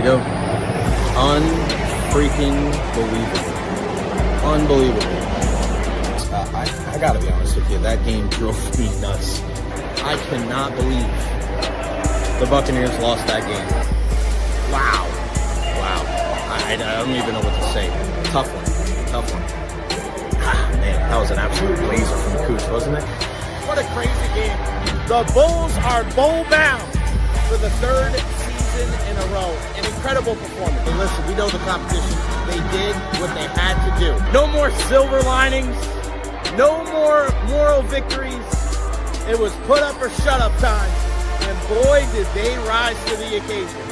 go. Unfreaking believable. Unbelievable. I gotta be honest with you, that game drove me nuts. I cannot believe the Buccaneers lost that game. Wow. I don't even know what to say. Tough one. Man, that was an absolute blazer from Cooch, wasn't it? What a crazy game. The Bulls are bowl-bound for the third season in a row. An incredible performance. But listen, we know the competition. They did what they had to do. No more silver linings. No more moral victories. It was put up or shut up time. And boy, did they rise to the occasion.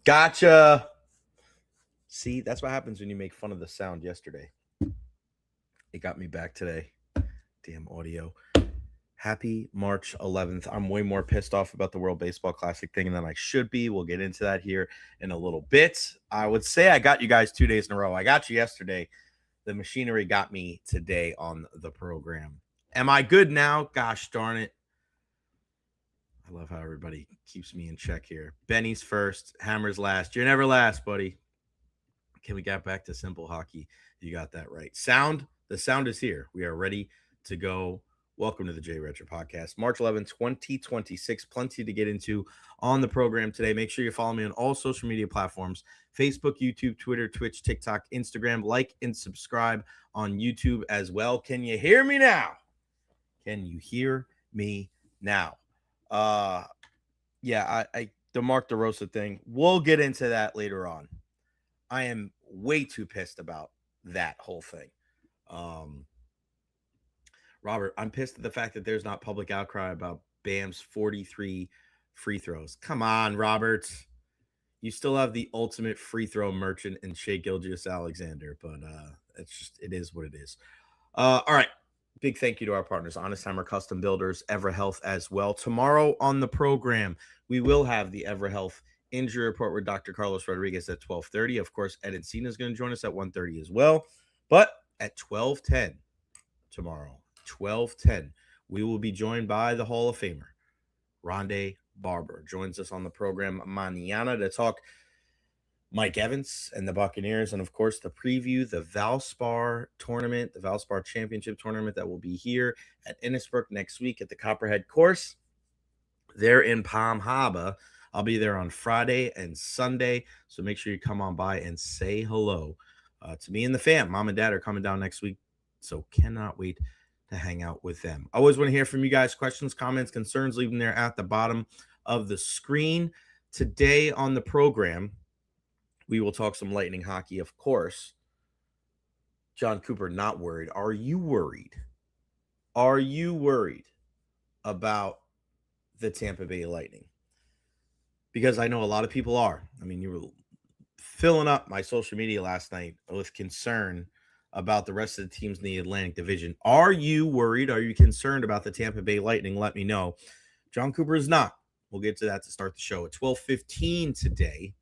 Gotcha. See, that's what happens when you make fun of the sound yesterday. It got me back today. Damn audio. Happy March 11th. I'm way more pissed off about the World Baseball Classic thing than I should be. We'll get into that here in a little bit. I would say I got you guys 2 days in a row. I got you yesterday. The machinery got me today on the program. Am I good now? Gosh darn it. I love how everybody keeps me in check here. Benny's first, Hammer's last. You're never last, buddy. Can we get back to simple hockey? You got that right. The sound is here. We are ready to go. Welcome to the Recher podcast. March 11th, 2026. Plenty to get into on the program today. Make sure you follow me on all social media platforms. Facebook, YouTube, Twitter, Twitch, TikTok, Instagram. Like and subscribe on YouTube as well. Can you hear me now? Can you hear me now? The Mark DeRosa thing, we'll get into that later on. I am way too pissed about that whole thing. Robert, I'm pissed at the fact that there's not public outcry about Bam's 43 free throws. Come on, Robert. You still have the ultimate free throw merchant in Shai Gilgeous-Alexander, but it is what it is. All right. Big thank you to our partners, Honestheimer Custom Builders, EverHealth as well. Tomorrow on the program, we will have the EverHealth injury report with Dr. Carlos Rodriguez at 12:30. Of course, Ed Encina is going to join us at 1:30 as well. But at 12:10 tomorrow, 12:10, we will be joined by the Hall of Famer, Rondé Barber. Joins us on the program mañana to talk Mike Evans and the Buccaneers, and of course the preview, the Valspar tournament, the Valspar Championship tournament that will be here at Innisbrook next week at the Copperhead course. They're in Palm Harbor. I'll be there on Friday and Sunday, so make sure you come on by and say hello to me and the fam. Mom and Dad are coming down next week, so cannot wait to hang out with them. I always want to hear from you guys. Questions, comments, concerns, leave them there at the bottom of the screen. Today on the program, we will talk some Lightning hockey, of course. Jon Cooper, not worried. Are you worried? Are you worried about the Tampa Bay Lightning? Because I know a lot of people are. I mean, you were filling up my social media last night with concern about the rest of the teams in the Atlantic Division. Are you worried? Are you concerned about the Tampa Bay Lightning? Let me know. Jon Cooper is not. We'll get to that to start the show. At 12:15 today,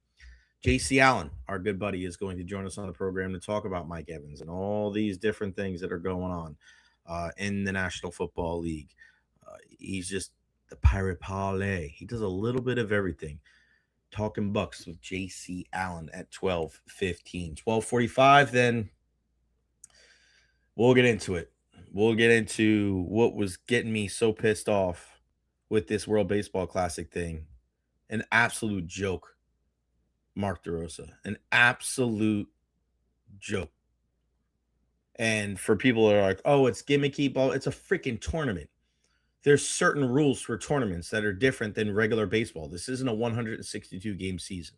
JC Allen, our good buddy, is going to join us on the program to talk about Mike Evans and all these different things that are going on in the National Football League. He's just the Pirate Parlay. He does a little bit of everything. Talking Bucs with JC Allen at 12:15. 12:45, then we'll get into it. We'll get into what was getting me so pissed off with this World Baseball Classic thing. An absolute joke. Mark DeRosa, an absolute joke. And for people that are like, oh, it's gimmicky ball, it's a freaking tournament. There's certain rules for tournaments that are different than regular baseball. This isn't a 162 game season.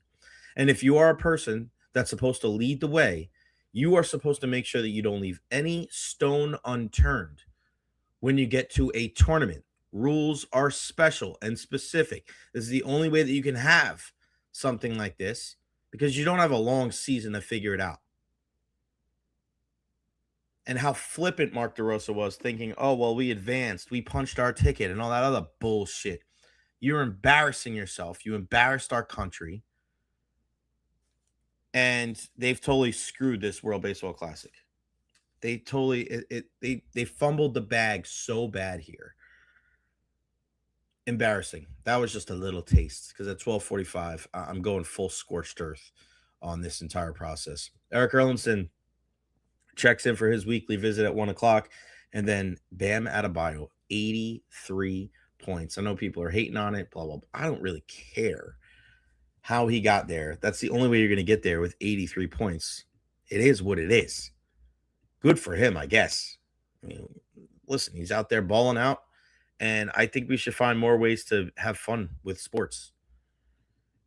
And if you are a person that's supposed to lead the way, you are supposed to make sure that you don't leave any stone unturned when you get to a tournament Rules are special and specific. This is the only way that you can have something like this because you don't have a long season to figure it out. And how flippant Mark DeRosa was, thinking, oh, well, we advanced, we punched our ticket, and all that other bullshit. You're embarrassing yourself. You embarrassed our country. And they've totally screwed this World Baseball Classic. They totally they fumbled the bag so bad here. Embarrassing. That was just a little taste because at 12:45, I'm going full scorched earth on this entire process. Erik Erlendsson checks in for his weekly visit at 1:00, and then Bam Adebayo, 83 points. I know people are hating on it, blah, blah, blah. I don't really care how he got there. That's the only way you're going to get there with 83 points. It is what it is. Good for him, I guess. I mean, listen, he's out there balling out, and I think we should find more ways to have fun with sports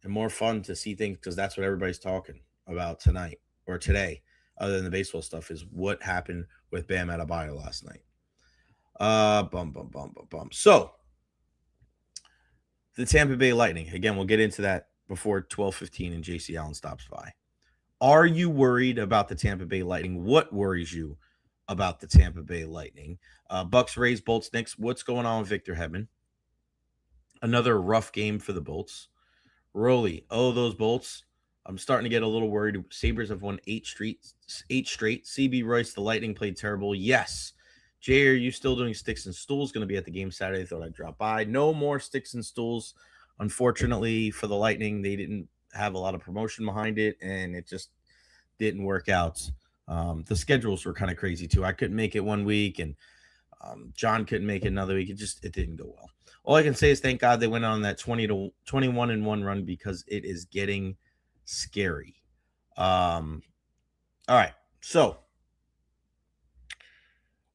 and more fun to see things because that's what everybody's talking about tonight or today, other than the baseball stuff, is what happened with Bam Adebayo last night. So, the Tampa Bay Lightning. Again, we'll get into that before 12:15 and JC Allen stops by. Are you worried about the Tampa Bay Lightning? What worries you about the Tampa Bay Lightning? Bucs, Rays, Bolts, Knicks. What's going on with Victor Hedman? Another rough game for the Bolts. Rolly, those Bolts. I'm starting to get a little worried. Sabres have won 8 straight. CB Royce, the Lightning played terrible. Yes. Jay, are you still doing Sticks and Stools? Going to be at the game Saturday. Thought I'd drop by. No more Sticks and Stools. Unfortunately for the Lightning, they didn't have a lot of promotion behind it, and it just didn't work out. The schedules were kind of crazy too. I couldn't make it one week, and John couldn't make it another week. It didn't go well. All I can say is thank God they went on that 21-1 run because it is getting scary. All right. So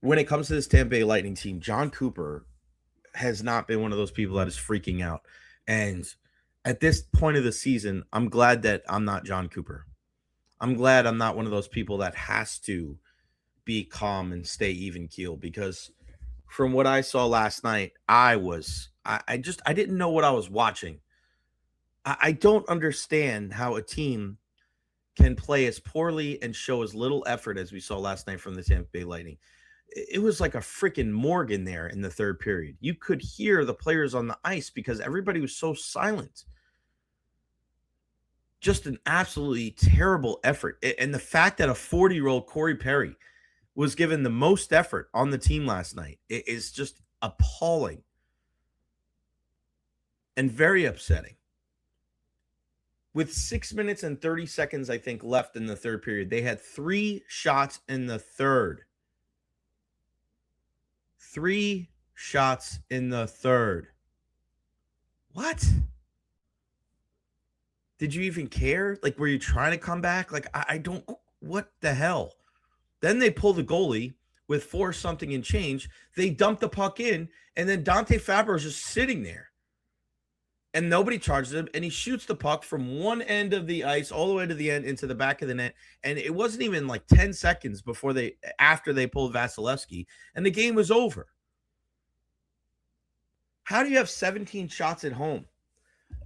when it comes to this Tampa Bay Lightning team, Jon Cooper has not been one of those people that is freaking out. And at this point of the season, I'm glad that I'm not Jon Cooper. I'm glad I'm not one of those people that has to be calm and stay even keel, because from what I saw last night, I didn't know what I was watching. I don't understand how a team can play as poorly and show as little effort as we saw last night from the Tampa Bay Lightning. It was like a freaking morgue in there in the third period. You could hear the players on the ice because everybody was so silent. Just an absolutely terrible effort. And the fact that a 40-year-old Corey Perry was given the most effort on the team last night is just appalling and very upsetting. With 6 minutes and 30 seconds, I think, left in the third period, they had 3 shots in the third. 3 shots in the third. What? Did you even care? Like, were you trying to come back? Like, I don't, what the hell? Then they pull the goalie with 4 something and change. They dump the puck in, and then Dante Fabro is just sitting there. And nobody charges him, and he shoots the puck from one end of the ice all the way to the end into the back of the net. And it wasn't even like 10 seconds after they pulled Vasilevsky, and the game was over. How do you have 17 shots at home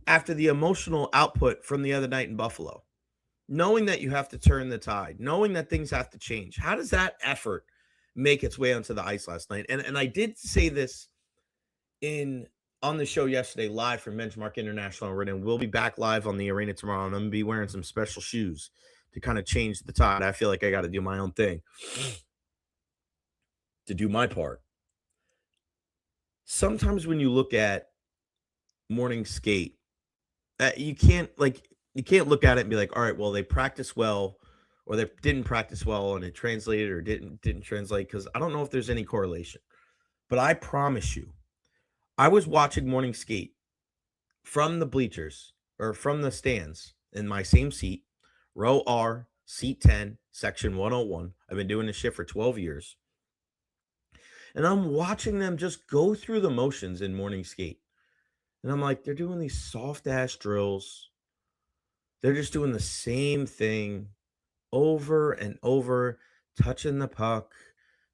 after the emotional output from the other night in Buffalo? Knowing that you have to turn the tide, knowing that things have to change. How does that effort make its way onto the ice last night? And I did say this on the show yesterday, live from Benchmark International Arena. We'll be back live on the arena tomorrow, and I'm going to be wearing some special shoes to kind of change the tide. I feel like I got to do my own thing to do my part. Sometimes when you look at morning skate, you can't look at it and be like, all right, well, they practiced well or they didn't practice well and it translated or didn't translate, because I don't know if there's any correlation. But I promise you, I was watching morning skate from the bleachers or from the stands in my same seat, row R, seat 10, section 101. I've been doing this shit for 12 years. And I'm watching them just go through the motions in morning skate. And I'm like, they're doing these soft-ass drills. They're just doing the same thing over and over, touching the puck,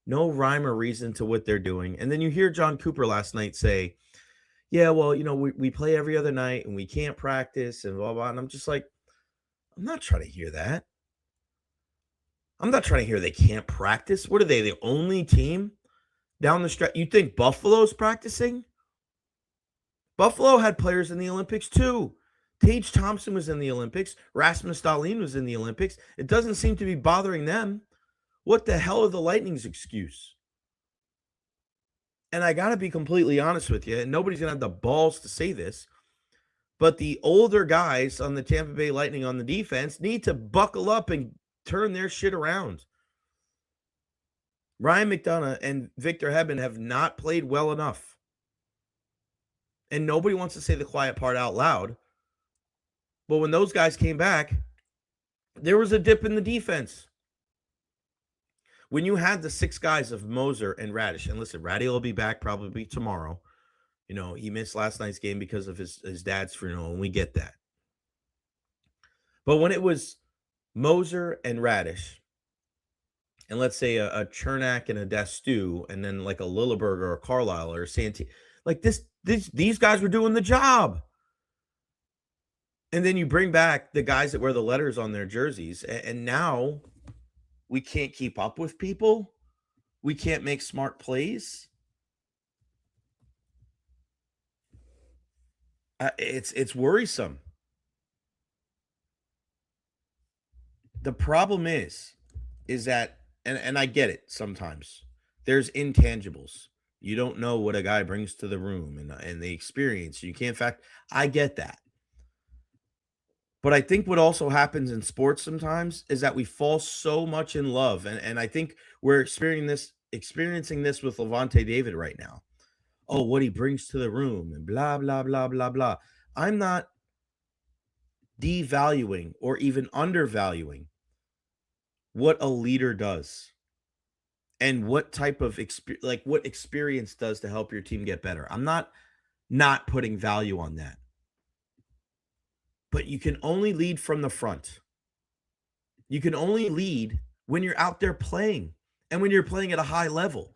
No rhyme or reason to what they're doing. And then you hear Jon Cooper last night say, yeah, well, we play every other night and we can't practice and blah, blah. And I'm just like, I'm not trying to hear that. I'm not trying to hear they can't practice. What are they, the only team down the stretch? You think Buffalo's practicing? Buffalo had players in the Olympics too. Tage Thompson was in the Olympics. Rasmus Dahlin was in the Olympics. It doesn't seem to be bothering them. What the hell are the Lightning's excuse? And I got to be completely honest with you, and nobody's going to have the balls to say this, but the older guys on the Tampa Bay Lightning on the defense need to buckle up and turn their shit around. Ryan McDonagh and Victor Hedman have not played well enough. And nobody wants to say the quiet part out loud. But when those guys came back, there was a dip in the defense. When you had the 6 guys of Moser and Radish, and listen, Ratty will be back probably tomorrow. He missed last night's game because of his dad's funeral, and we get that. But when it was Moser and Radish, and let's say a Chernak and a Destu, and then like a Lilleberg or a Carlisle or a Santi, like these guys were doing the job. And then you bring back the guys that wear the letters on their jerseys, and now we can't keep up with people. We can't make smart plays. It's worrisome. The problem is that, and I get it sometimes, there's intangibles. You don't know what a guy brings to the room and the experience. You can't I get that. But I think what also happens in sports sometimes is that we fall so much in love. And I think we're experiencing this with Levante David right now. Oh, what he brings to the room and blah, blah, blah, blah, blah. I'm not devaluing or even undervaluing what a leader does and what type of what experience does to help your team get better. I'm not putting value on that. But you can only lead from the front. You can only lead when you're out there playing and when you're playing at a high level.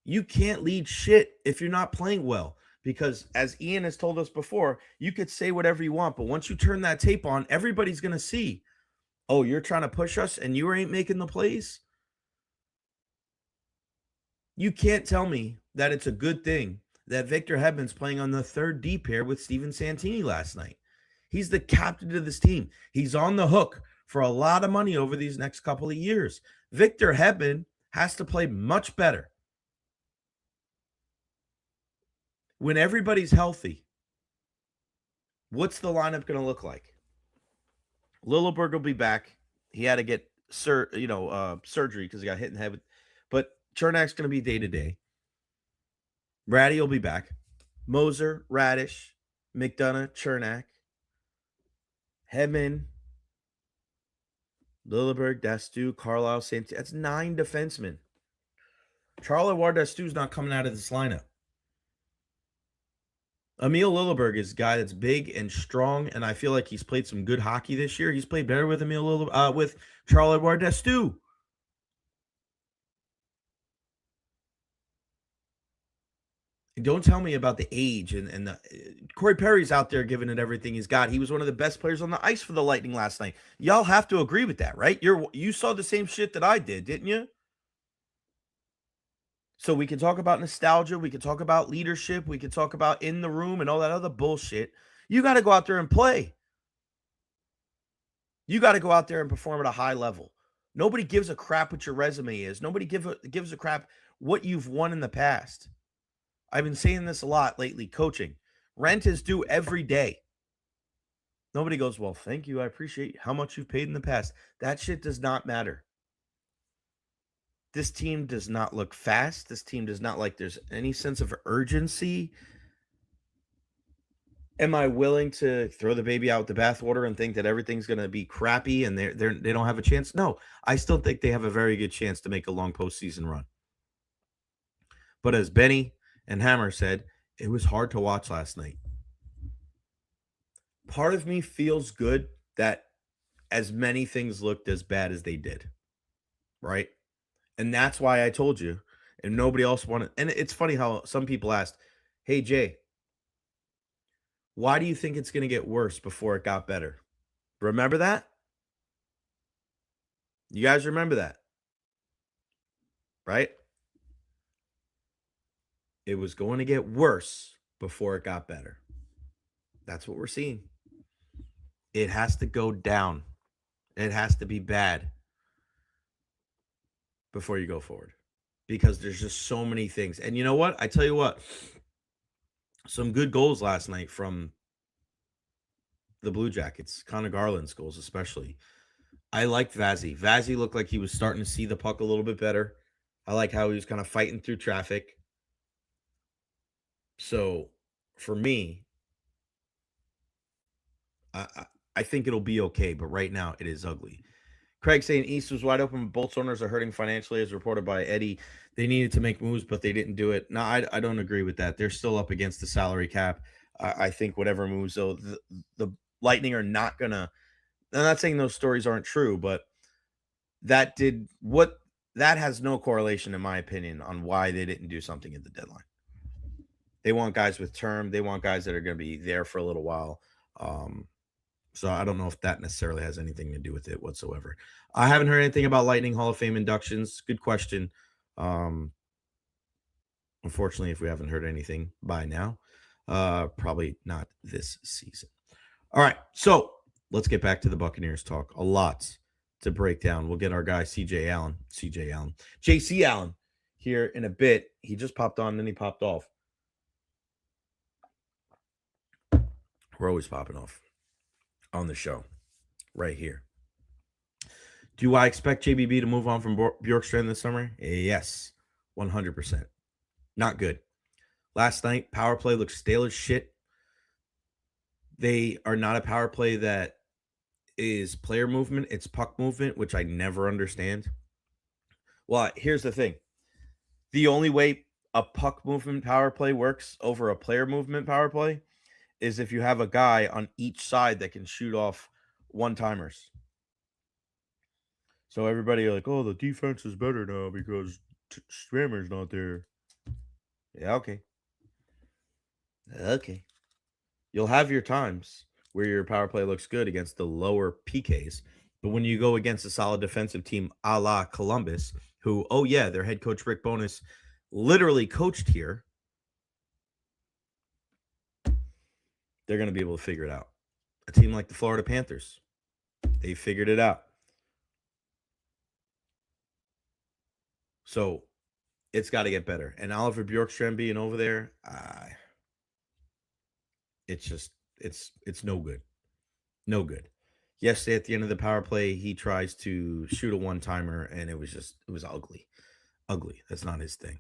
You can't lead shit if you're not playing well, because as Ian has told us before, you could say whatever you want, but once you turn that tape on, everybody's going to see, oh, you're trying to push us and you ain't making the plays. You can't tell me that it's a good thing that Victor Hedman's playing on the 3rd D pair with Steven Santini last night. He's the captain of this team. He's on the hook for a lot of money over these next couple of years. Victor Hedman has to play much better. When everybody's healthy, what's the lineup going to look like? Lilleberg will be back. He had to get surgery because he got hit in the head. But Chernak's going to be day-to-day. Ratty will be back. Moser, Radish, McDonagh, Chernak, Hedman, Lilleberg, Destu, Carlisle, Santi. That's 9 defensemen. Charlie Destu's not coming out of this lineup. Emil Lilleberg is a guy that's big and strong, and I feel like he's played some good hockey this year. He's played better with with Charlie Destu. Don't tell me about the age and the Corey Perry's out there giving it everything he's got. He was one of the best players on the ice for the Lightning last night. Y'all have to agree with that, right? You saw the same shit that I did, didn't you? So we can talk about nostalgia, we can talk about leadership, we can talk about in the room and all that other bullshit. You got to go out there and play. You got to go out there and perform at a high level. Nobody gives a crap what your resume is. Nobody gives a crap what you've won in the past. I've been saying this a lot lately, coaching. Rent is due every day. Nobody goes, well, thank you. I appreciate how much you've paid in the past. That shit does not matter. This team does not look fast. This team does not like there's any sense of urgency. Am I willing to throw the baby out with the bathwater and think that everything's going to be crappy and they don't have a chance? No, I still think they have a very good chance to make a long postseason run. But as Benny and Hammer said, it was hard to watch last night. Part of me feels good that as many things looked as bad as they did, right? And that's why I told you, and nobody else wanted. And it's funny how some people asked, "Hey Jay, why do you think it's going to get worse before it got better?" Remember that? You guys remember that, right? It was going to get worse before it got better. That's what we're seeing. It has to go down. It has to be bad before you go forward, because there's just so many things. And you know what? I tell you what, some good goals last night from the Blue Jackets, Connor Garland's goals especially. I liked Vazzy. Vazzy looked like he was starting to see the puck a little bit better. I like how he was kind of fighting through traffic. So for me, I think it'll be okay, but right now it is ugly. Craig saying East was wide open, but Bolts owners are hurting financially, as reported by Eddie. They needed to make moves, but they didn't do it. No, I don't agree with that. They're still up against the salary cap. I think whatever moves, though, the Lightning are not going to. I'm not saying those stories aren't true, but that has no correlation, in my opinion, on why they didn't do something at the deadline. They want guys with term. They want guys that are going to be there for a little while. So I don't know if that necessarily has anything to do with it whatsoever. I haven't heard anything about Lightning Hall of Fame inductions. Good question. Unfortunately, if we haven't heard anything by now, probably not this season. All right, so let's get back to the Buccaneers talk. A lot to break down. We'll get our guy JC Allen here in a bit. He just popped on, then he popped off. We're always popping off on the show right here. Do I expect JBB to move on from Bjorkstrand this summer? Yes, 100%. Not good. Last night, power play looked stale as shit. They are not a power play that is player movement. It's puck movement, which I never understand. Well, here's the thing. The only way a puck movement power play works over a player movement power play is if you have a guy on each side that can shoot off one-timers. So everybody like, oh, the defense is better now because Strammer's not there. Yeah, okay. You'll have your times where your power play looks good against the lower PKs, but when you go against a solid defensive team a la Columbus, who, oh yeah, their head coach Rick Bowness literally coached here, they're going to be able to figure it out. A team like the Florida Panthers, they figured it out. So it's got to get better. And Oliver Bjorkstrand being over there, it's no good. No good. Yesterday at the end of the power play, he tries to shoot a one-timer, and it was ugly. Ugly. That's not his thing.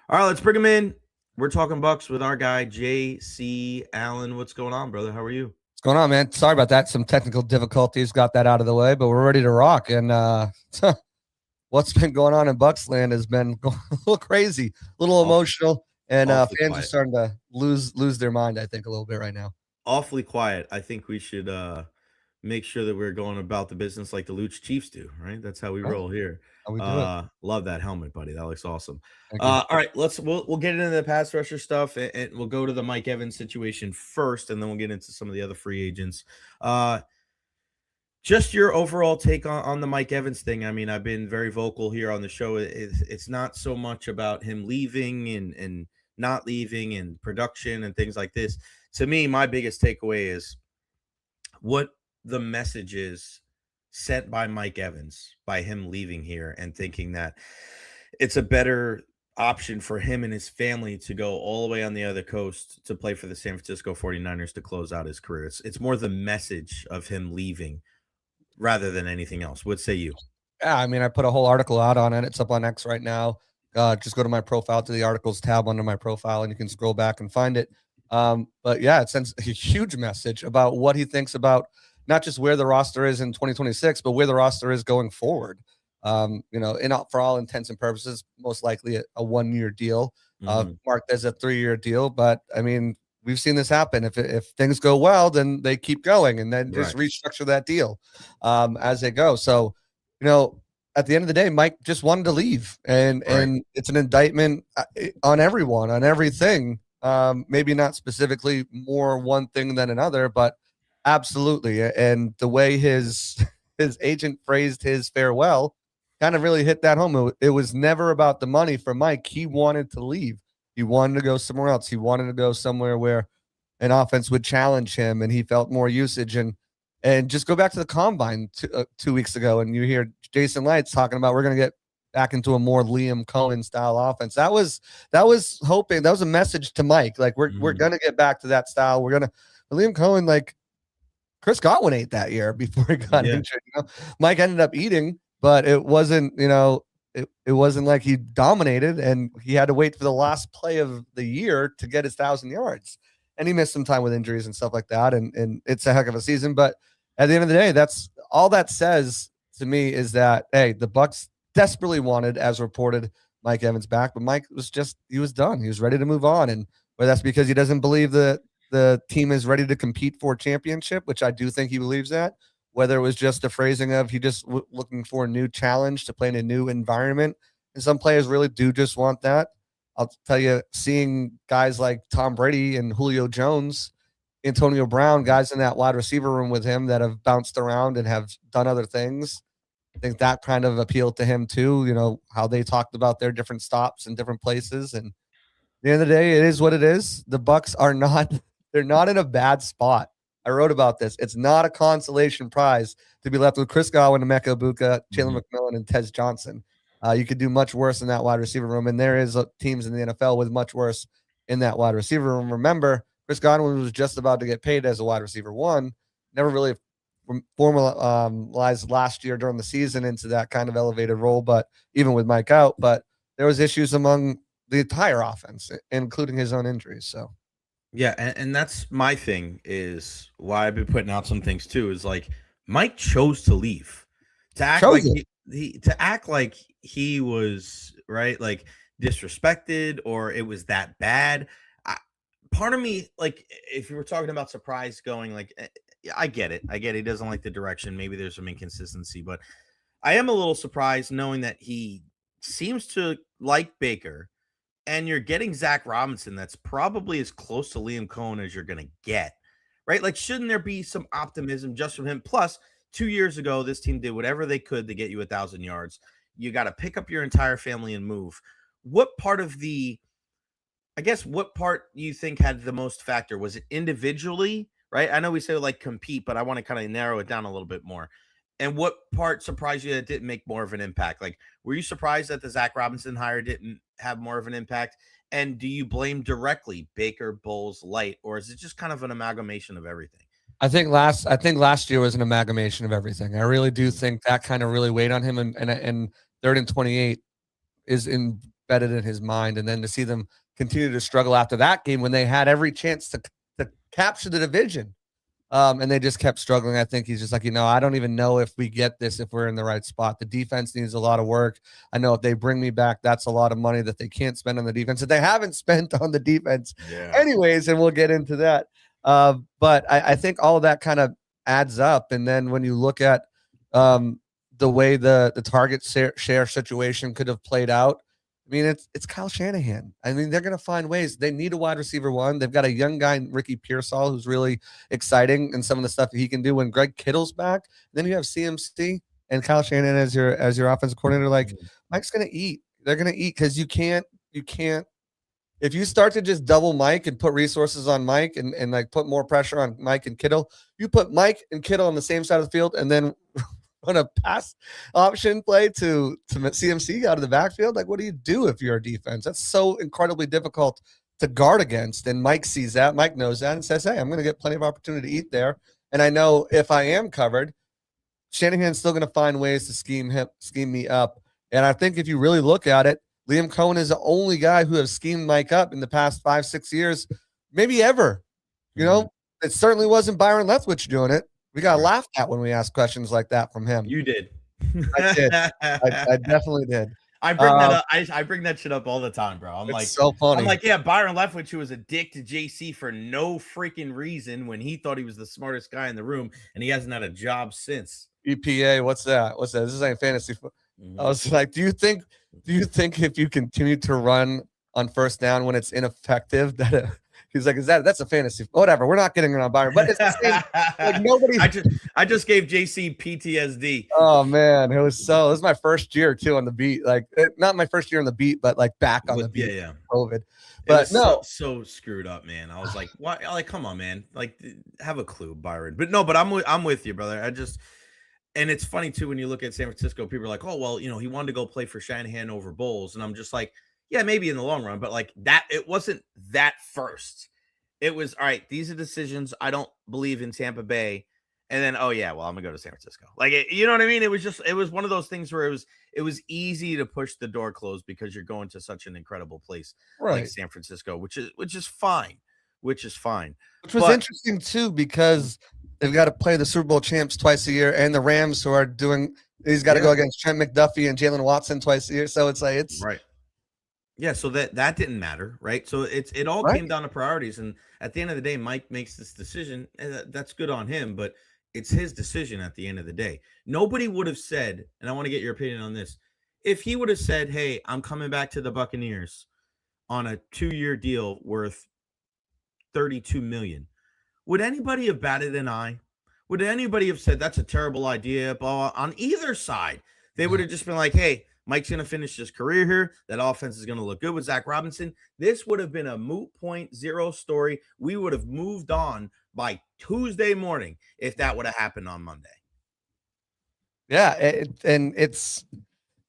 All right, let's bring him in. We're talking Bucs with our guy, JC Allen. What's going on, brother? How are you? What's going on, man? Sorry about that. Some technical difficulties. Got that out of the way, but we're ready to rock. And what's been going on in Bucs land has been a little crazy, a little emotional, and fans are starting to lose their mind, I think, a little bit right now. Awfully quiet. I think we should make sure that we're going about the business like the Luch Chiefs do, right? That's how we roll here. We do love that helmet, buddy. That looks awesome. All right, we'll get into the pass rusher stuff, and we'll go to the Mike Evans situation first, and then we'll get into some of the other free agents. Just your overall take on the Mike Evans thing. I mean, I've been very vocal here on the show. It's not so much about him leaving and not leaving and production and things like this. To me, my biggest takeaway is what the message is sent by Mike Evans by him leaving here and thinking that it's a better option for him and his family to go all the way on the other coast to play for the San Francisco 49ers to close out his career. It's more the message of him leaving rather than anything else. What say you? Yeah, I mean, I put a whole article out on it. It's up on X right now. Just go to my profile, to the articles tab under my profile, and you can scroll back and find it. But yeah, it sends a huge message about what he thinks about not just where the roster is in 2026, but where the roster is going forward. For all intents and purposes, most likely a 1-year deal, marked as a 3-year deal. But I mean, we've seen this happen. If things go well, then they keep going, and then just restructure that deal as they go. So, at the end of the day, Mike just wanted to leave, and it's an indictment on everyone, on everything. Maybe not specifically more one thing than another, but absolutely. And the way his agent phrased his farewell kind of really hit that home. It was never about the money for Mike. He wanted to leave. He wanted to go somewhere else. He wanted to go somewhere where an offense would challenge him, and he felt more usage. And just go back to the combine 2 weeks ago, and you hear Jason Lights talking about we're going to get back into a more Liam Cohen style offense. That was hoping, that was a message to Mike. Like we're going to get back to that style. We're going to Liam Cohen, like Chris Godwin ate that year before he got injured. Mike ended up eating, but it wasn't, it wasn't like he dominated, and he had to wait for the last play of the year to get his 1,000 yards. And he missed some time with injuries and stuff like that. And it's a heck of a season. But at the end of the day, that's all that says to me is that, hey, the Bucs desperately wanted, as reported, Mike Evans back. But Mike was he was done. He was ready to move on. And whether that's because he doesn't believe that the team is ready to compete for a championship, which I do think he believes that, whether it was just a phrasing of he just looking for a new challenge to play in a new environment. And some players really do just want that. I'll tell you, seeing guys like Tom Brady and Julio Jones, Antonio Brown, guys in that wide receiver room with him that have bounced around and have done other things, I think that kind of appealed to him too, how they talked about their different stops in different places. And at the end of the day, it is what it is. The Bucs are they're not in a bad spot. I wrote about this. It's not a consolation prize to be left with Chris Godwin, Emeka Egbuka, Jalen McMillan, and Tez Johnson. You could do much worse in that wide receiver room, and there is teams in the NFL with much worse in that wide receiver room. Remember, Chris Godwin was just about to get paid as a wide receiver one, never really formalized last year during the season into that kind of elevated role, but even with Mike out. But there was issues among the entire offense, including his own injuries. So, yeah, and that's my thing is why I've been putting out some things too. Is like Mike chose to leave, to act like to act like he was right, like disrespected or it was that bad. Part of me, like, if you were talking about surprise going, like, I get it. He doesn't like the direction. Maybe there's some inconsistency, but I am a little surprised knowing that he seems to like Baker, and you're getting Zach Robinson. That's probably as close to Liam Cohen as you're going to get, right? Like, shouldn't there be some optimism just from him? Plus, 2 years ago, this team did whatever they could to get you 1,000 yards. You got to pick up your entire family and move. What part you think had the most factor? Was it individually, right? I know we say like compete, but I want to kind of narrow it down a little bit more. And what part surprised you that didn't make more of an impact? Like, were you surprised that the Zach Robinson hire didn't have more of an impact? And do you blame directly Baker, Bowles, Light, or is it just kind of an amalgamation of everything? I think last year was an amalgamation of everything. I really do think that kind of really weighed on him, and 3rd and 28 is embedded in his mind. And then to see them continue to struggle after that game when they had every chance to capture the division, and they just kept struggling. I think he's just like, I don't even know if we get this, if we're in the right spot. The defense needs a lot of work. I know if they bring me back, that's a lot of money that they can't spend on the defense, that they haven't spent on the defense anyways, and we'll get into that. But I think all of that kind of adds up. And then when you look at the way the target share situation could have played out, I mean, it's Kyle Shanahan. I mean, they're going to find ways. They need a wide receiver one. They've got a young guy, Ricky Pearsall, who's really exciting and some of the stuff that he can do when Greg Kittle's back. Then you have CMC and Kyle Shanahan as your offensive coordinator. Like, Mike's going to eat. They're going to eat because you can't. If you start to just double Mike and put resources on Mike and like put more pressure on Mike and Kittle, you put Mike and Kittle on the same side of the field and then run a pass option play to CMC out of the backfield. Like, what do you do if you're a defense? That's so incredibly difficult to guard against. And Mike sees that. Mike knows that and says, hey, I'm going to get plenty of opportunity to eat there. And I know if I am covered, Shanahan's still going to find ways to scheme me up. And I think if you really look at it, Liam Cohen is the only guy who has schemed Mike up in the past 5-6 years, maybe ever. It certainly wasn't Byron Leftwich doing it. We got laughed at when we asked questions like that from him. You did. I did. I definitely did. I bring that up. I bring that shit up all the time, bro. I'm like, so funny. I'm like, yeah, Byron Leftwich, who was a dick to JC for no freaking reason when he thought he was the smartest guy in the room, and he hasn't had a job since. EPA, what's that? This ain't fantasy. I was like, do you think if you continue to run on first down when it's ineffective, that he's like, that's a fantasy? Whatever, we're not getting it on Byron, but it's the same. Like nobody. I just gave JC PTSD. Oh man, it was my first year too on the beat. Like not my first year on the beat, but like back on the beat. Yeah. COVID. But no, so screwed up, man. I was like, why? Like, come on, man. Like, have a clue, Byron. But no, but I'm with you, brother. And it's funny too when you look at San Francisco. People are like, oh well, he wanted to go play for Shanahan over Bowles, and I'm just like, yeah, maybe in the long run, but like that, it wasn't that first. It was all right. These are decisions. I don't believe in Tampa Bay. And then, oh yeah, well, I'm gonna go to San Francisco. Like, you know what I mean? It was one of those things where it was easy to push the door closed because you're going to such an incredible place like San Francisco, which is fine. Which was interesting too because they've got to play the Super Bowl champs twice a year, and the Rams who are doing. He's got to go against Trent McDuffie and Jalen Watson twice a year. So it's right. Yeah, so that didn't matter, right? So it all came down to priorities, and at the end of the day, Mike makes this decision, and that's good on him, but it's his decision at the end of the day. Nobody would have said, and I want to get your opinion on this, if he would have said, hey, I'm coming back to the Buccaneers on a 2-year deal worth $32 million, would anybody have batted an eye? Would anybody have said that's a terrible idea? Blah, on either side, they would have just been like, hey, Mike's going to finish his career here. That offense is going to look good with Zach Robinson. This would have been a moot point, zero story. We would have moved on by Tuesday morning if that would have happened on Monday. Yeah, and it's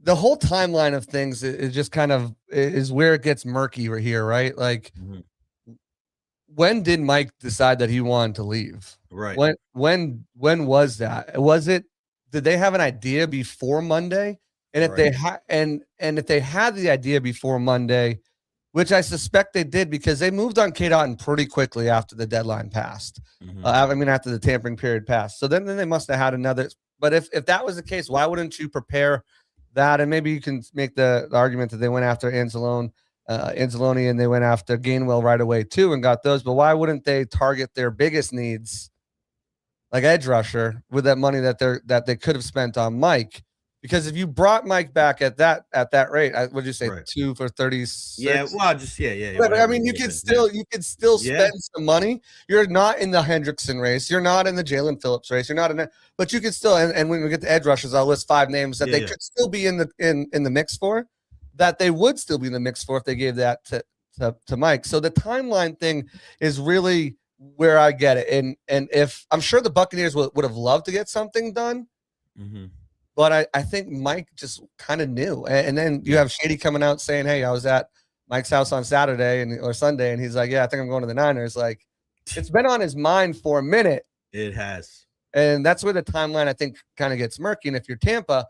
the whole timeline of things is just kind of is where it gets murky right here, right? Like, when did Mike decide that he wanted to leave? Right. When was that? Did they have an idea before Monday? And if they had, and if they had the idea before Monday, which I suspect they did because they moved on Kate Otten pretty quickly after the deadline passed. After the tampering period passed. So then they must have had another. But if that was the case, why wouldn't you prepare that? And maybe you can make the argument that they went after Anzalone and they went after Gainwell right away too and got those. But why wouldn't they target their biggest needs, like edge rusher, with that money that they could have spent on Mike? Because if you brought Mike back at that rate, would you say 2 for 36? Yeah, well, just yeah. But I mean, you could still spend some money. You're not in the Hendrickson race. You're not in the Jalen Phillips race. You're not in it, but you could still. And when we get to edge rushers, I'll list 5 names that they could still be in the mix for. That they would still be in the mix for if they gave that to Mike. So the timeline thing is really where I get it. And if I'm sure the Buccaneers would have loved to get something done. But I think Mike just kind of knew. And then you have Shady coming out saying, hey, I was at Mike's house on Saturday or Sunday. And he's like, yeah, I think I'm going to the Niners. Like, it's been on his mind for a minute. It has. And that's where the timeline, I think, kind of gets murky. And if you're Tampa,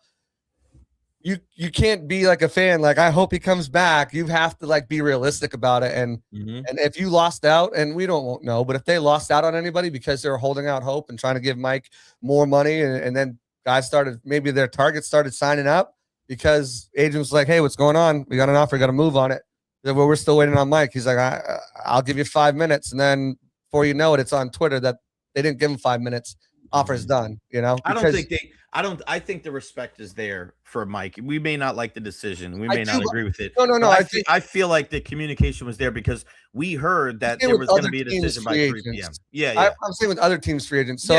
you can't be like a fan. Like, I hope he comes back. You have to, like, be realistic about it. And if you lost out, and we won't know, but if they lost out on anybody because they were holding out hope and trying to give Mike more money and then guys maybe their targets started signing up because agent was like, hey, what's going on? We got an offer, got to move on it. Well, we're still waiting on Mike. He's like, I'll give you 5 minutes. And then before you know it, it's on Twitter that they didn't give him 5 minutes. Offer's done, I think the respect is there for Mike. We may not like the decision. We may not agree with it. No. I feel like the communication was there because we heard that there was going to be a decision by 3 p.m. Yeah. I'm saying with other teams free agents. So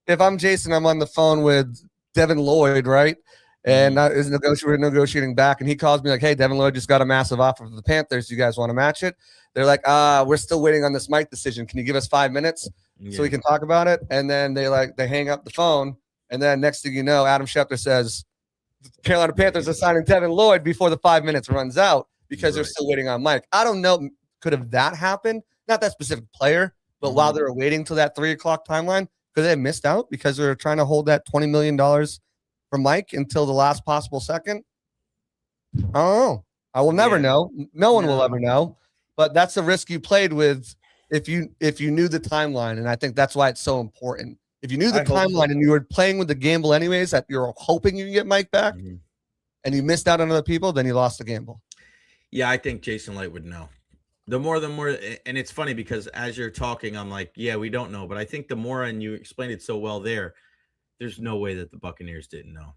if I'm Jason, I'm on the phone with Devin Lloyd, right? And we're negotiating back, and he calls me like, hey, Devin Lloyd just got a massive offer from the Panthers. You guys want to match it? They're like, we're still waiting on this Mike decision. Can you give us 5 minutes so we can talk about it? And then they hang up the phone, and then next thing you know, Adam Schefter says, Carolina Panthers are signing Devin Lloyd before the 5 minutes runs out because they're still waiting on Mike. I don't know. Could have that happened? Not that specific player, but while they were waiting till that 3 o'clock timeline, because they missed out because they were trying to hold that $20 million for Mike until the last possible second. I don't know. I will never know. No one will ever know. But that's a risk you played with if you knew the timeline. And I think that's why it's so important. If you knew the timeline and you were playing with the gamble anyways, that you're hoping you can get Mike back and you missed out on other people, then you lost the gamble. Yeah, I think Jason Light would know. The more, and it's funny because as you're talking, I'm like, yeah, we don't know. But I think the more, and you explained it so well there's no way that the Buccaneers didn't know.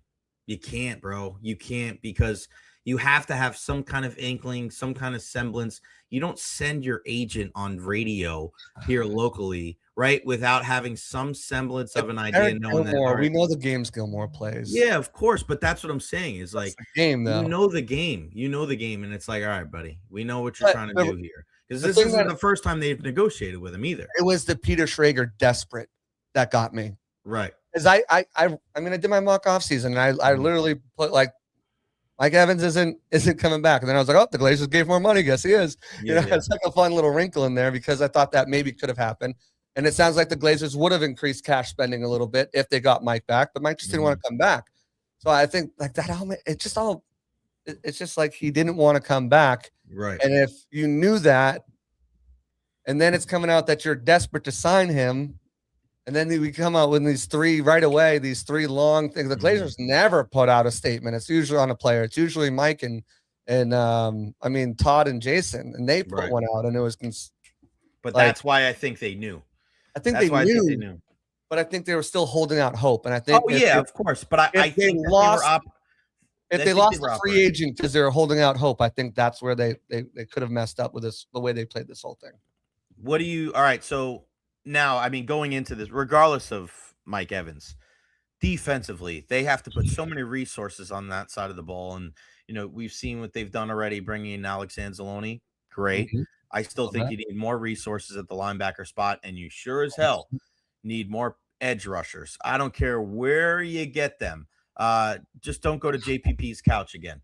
You can't, bro. You can't, because you have to have some kind of inkling, some kind of semblance. You don't send your agent on radio here locally, right, without having some semblance of an idea, Eric knowing that, all Gilmore, we right, know the games Gilmore plays. yeah, of course, but that's what I'm saying is, That's like, the game, you though. know the game. You know the game, and it's like, all right, buddy, we know what you're But trying to do here. Because the this thing isn't that the first time they've negotiated with him either. it was the Peter Schrager desperate that got me. Right. Because I mean, I did my mock off season, and I literally put like Mike Evans isn't coming back, and then I was like, oh, the Glazers gave more money. Guess he is. Yeah, yeah. It's like a fun little wrinkle in there because I thought that maybe could have happened, and it sounds like the Glazers would have increased cash spending a little bit if they got Mike back, but Mike just didn't want to come back. So I think like that element, it's just like he didn't want to come back, Right. and if you knew that, and then it's coming out that you're desperate to sign him. And then we come out with these three right away, these three long things. The Glazers never put out a statement. It's usually on a player. It's usually Mike and I mean Todd and Jason, and they put one out, and it was. But that's why I think they knew. I think they knew, but I think they were still holding out hope. And I think, of course. But I think they lost a free agent because they were holding out hope, I think that's where they could have messed up with this, the way they played this whole thing. What do you? All right, so. Now, I mean, going into this, regardless of Mike Evans, defensively, they have to put so many resources on that side of the ball. And, we've seen what they've done already, bringing in Alex Anzalone. Great. I still think you need more resources at the linebacker spot, and you sure as hell need more edge rushers. I don't care where you get them. Just don't go to JPP's couch again.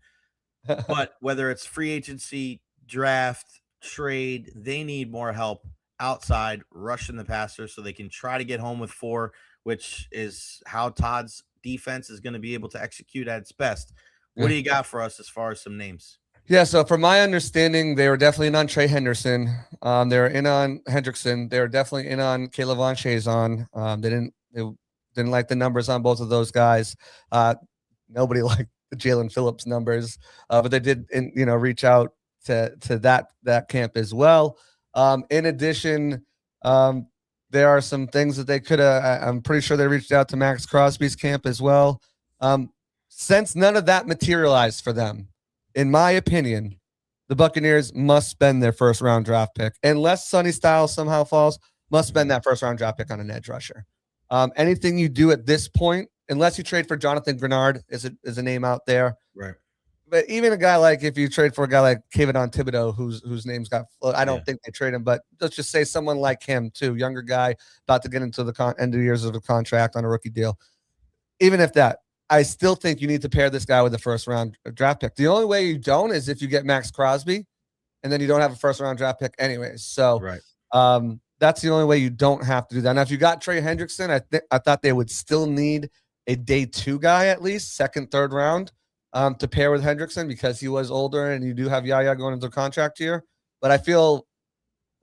But whether it's free agency, draft, trade, they need more help outside rushing the passer so they can try to get home with 4, which is how Todd's defense is going to be able to execute at its best. What do you got for us as far as some names? Yeah, so from my understanding, they were definitely in on Trey Henderson. They were in on Hendrickson. They were definitely in on Caleb Von Chazon. They didn't like the numbers on both of those guys. Nobody liked the Jalen Phillips numbers, but they did, reach out to that camp as well. In addition, there are some things that they could have. I'm pretty sure they reached out to Maxx Crosby's camp as well. Since none of that materialized for them, in my opinion, the Buccaneers must spend their first round draft pick, unless Sonny Styles somehow falls. Must spend that first round draft pick on an edge rusher. Anything you do at this point, unless you trade for Jonathan Grenard, is a name out there, right? But even a guy like, if you trade for a guy like Kayvon Thibodeau, whose name's got, I don't think they trade him, but let's just say someone like him too, younger guy about to get into the end of the years of the contract on a rookie deal. Even if that, I still think you need to pair this guy with a first round draft pick. The only way you don't is if you get Maxx Crosby, and then you don't have a first round draft pick anyways. So that's the only way you don't have to do that. Now, if you got Trey Hendrickson, I thought they would still need a day 2 guy at least, second, third round. To pair with Hendrickson because he was older and you do have Yaya going into the contract year. But I feel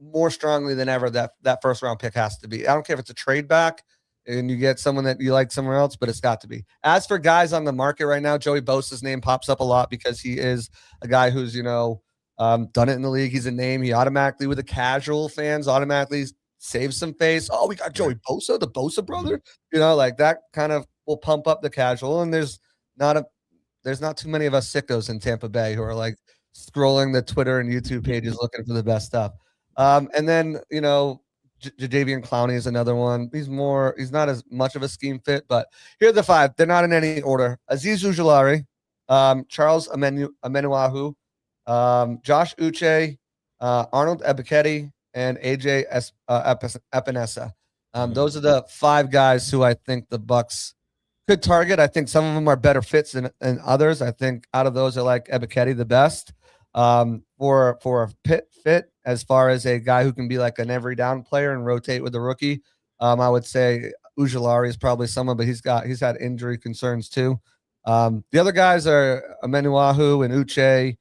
more strongly than ever that first round pick has to be. I don't care if it's a trade back and you get someone that you like somewhere else, but it's got to be. As for guys on the market right now, Joey Bosa's name pops up a lot because he is a guy who's, done it in the league. He's a name. He automatically, with the casual fans, automatically saves some face. Oh, we got Joey Bosa, the Bosa brother. Like that kind of will pump up the casual. And there's not too many of us sickos in Tampa Bay who are like scrolling the Twitter and YouTube pages looking for the best stuff. And then, Jadeveon Clowney is another one. He's not as much of a scheme fit, but here are the 5. They're not in any order. Azeez Ujulari, Charles Amenuahu, Josh Uche, Arnold Ebiketie, and AJ Epinesa. Those are the 5 guys who I think the Bucs could target. I think some of them are better fits than others. I think out of those, I like Ebiketie the best. For a fit as far as a guy who can be like an every down player and rotate with the rookie, I would say Ujulari is probably someone, but he's had injury concerns too. The other guys are Amenuahu and Uche.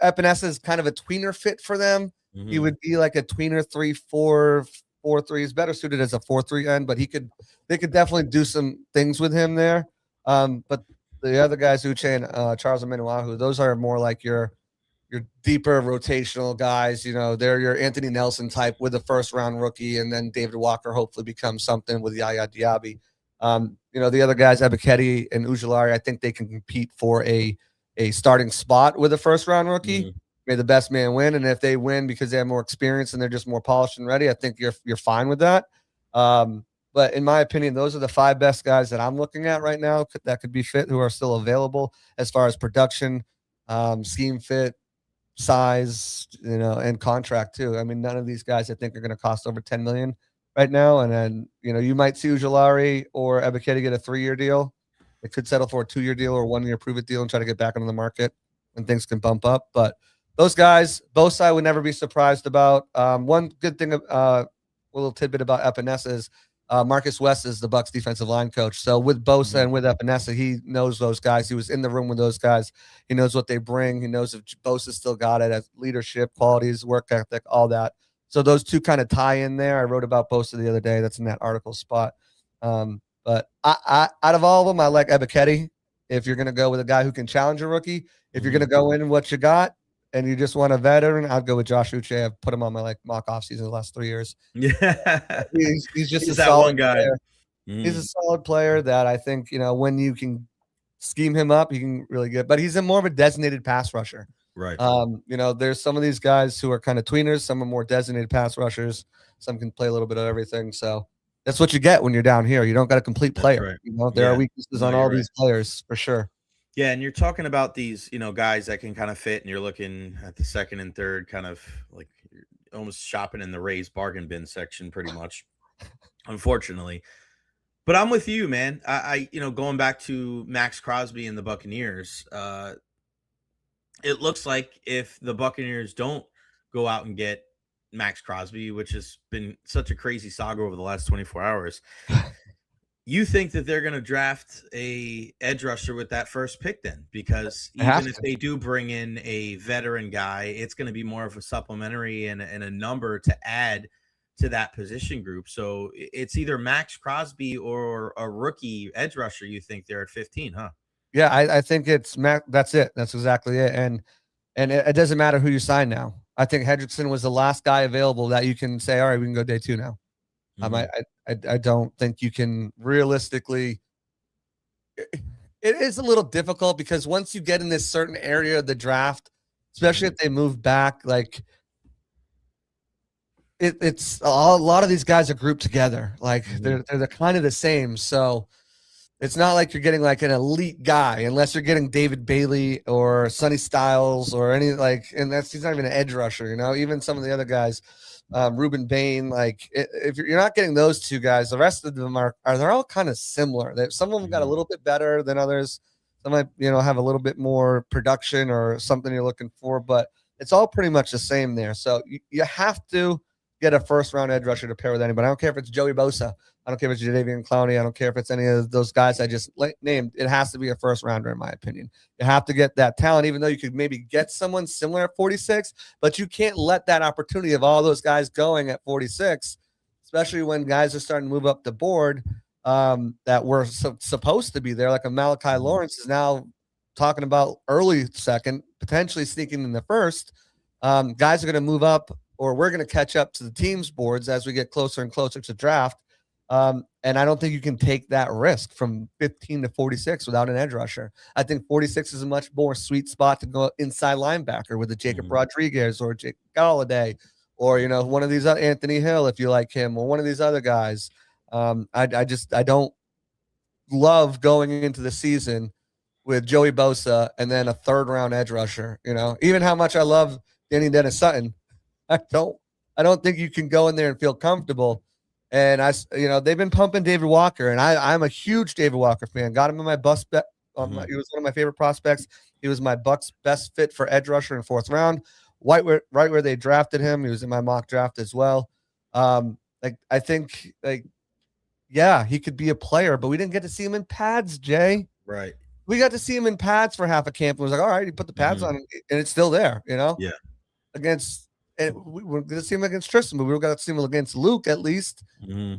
Epinesa is kind of a tweener fit for them. He would be like a tweener 3-4. 4-3 is better suited as a 4-3 end, but they could definitely do some things with him there. But the other guys, Uche and Charles Amenuahu, those are more like your deeper rotational guys. They're your Anthony Nelson type with a first round rookie, and then David Walker hopefully becomes something with Yaya Diaby. The other guys, Ebiketie and Ujulari, I think they can compete for a starting spot with a first round rookie. Mhm. May the best man win, and if they win because they have more experience and they're just more polished and ready, I think you're fine with that. But in my opinion, those are the 5 best guys that I'm looking at right now that could be fit, who are still available as far as production, scheme fit, size, and contract too. I mean, none of these guys I think are going to cost over 10 million right now. And then, you might see Ujulari or Ebiketie get a 3-year deal. They could settle for a 2-year deal or 1-year prove it deal and try to get back into the market when things can bump up. But those guys, both I would never be surprised about. One good thing, a little tidbit about Epinesa is Marcus West is the Bucs defensive line coach. So with Bosa and with Epinesa, he knows those guys. He was in the room with those guys. He knows what they bring. He knows if Bosa still got it as leadership, qualities, work ethic, all that. So those two kind of tie in there. I wrote about Bosa the other day. That's in that article spot. But I out of all of them, I like Ebiketie. If you're going to go with a guy who can challenge a rookie, if you're going to go in what you got and you just want a veteran, I'd go with Josh Uche. I've put him on my mock off season the last 3 years. Yeah, he's just he's a that solid one guy. player. He's a solid player that I think, when you can scheme him up, he can really get. But he's more of a designated pass rusher. Right. There's some of these guys who are kind of tweeners. Some are more designated pass rushers. Some can play a little bit of everything. So that's what you get when you're down here. You don't got a complete player. Right. There are weaknesses on all these players for sure. Yeah, and you're talking about these, guys that can kind of fit, and you're looking at the second and third, kind of like you're almost shopping in the Rays bargain bin section, pretty much. Unfortunately, but I'm with you, man. I going back to Maxx Crosby and the Buccaneers, it looks like if the Buccaneers don't go out and get Maxx Crosby, which has been such a crazy saga over the last 24 hours. You think that they're going to draft a edge rusher with that first pick then? Because even if they do bring in a veteran guy, it's going to be more of a supplementary and a number to add to that position group. So it's either Maxx Crosby or a rookie edge rusher. You think they're at 15, huh? Yeah, I think it's that's it. That's exactly it. And it doesn't matter who you sign now. I think Hendrickson was the last guy available that you can say, all right, we can go day 2 now. I don't think you can realistically. It is a little difficult because once you get in this certain area of the draft, especially if they move back, like it's a lot of these guys are grouped together. Like they're kind of the same. So it's not like you're getting like an elite guy unless you're getting David Bailey or Sonny Styles or any and he's not even an edge rusher, even some of the other guys. Ruben Bain, if you're not getting those 2 guys, the rest of them they're all kind of similar. Some of them got a little bit better than others. Some might, have a little bit more production or something you're looking for, but it's all pretty much the same there. So you have to get a first round edge rusher to pair with anybody. I don't care if it's Joey Bosa. I don't care if it's Jadeveon Clowney. I don't care if it's any of those guys I just named. It has to be a first rounder, in my opinion. You have to get that talent, even though you could maybe get someone similar at 46, but you can't let that opportunity of all those guys going at 46, especially when guys are starting to move up the board that were supposed to be there. Like a Malachi Lawrence is now talking about early second, potentially sneaking in the first. Guys are going to move up, or we're going to catch up to the team's boards as we get closer and closer to draft. And I don't think you can take that risk from 15 to 46 without an edge rusher. I think 46 is a much more sweet spot to go inside linebacker with a Jacob Rodriguez or Jake Galladay, or, one of these Anthony Hill, if you like him, or one of these other guys. I don't love going into the season with Joey Bosa and then a 3rd round edge rusher, even how much I love Danny Dennis Sutton. I don't think you can go in there and feel comfortable. And they've been pumping David Walker, and I'm a huge David Walker fan. Got him in my bus bet. He was one of my favorite prospects. He was my Bucs best fit for edge rusher in 4th round. Right where they drafted him. He was in my mock draft as well. I think he could be a player, but we didn't get to see him in pads, Jay. Right. We got to see him in pads for half a camp. It was like, all right, you put the pads on, and it's still there, Yeah. And we were going to see him against Tristan, but we were going to see him against Luke at least. We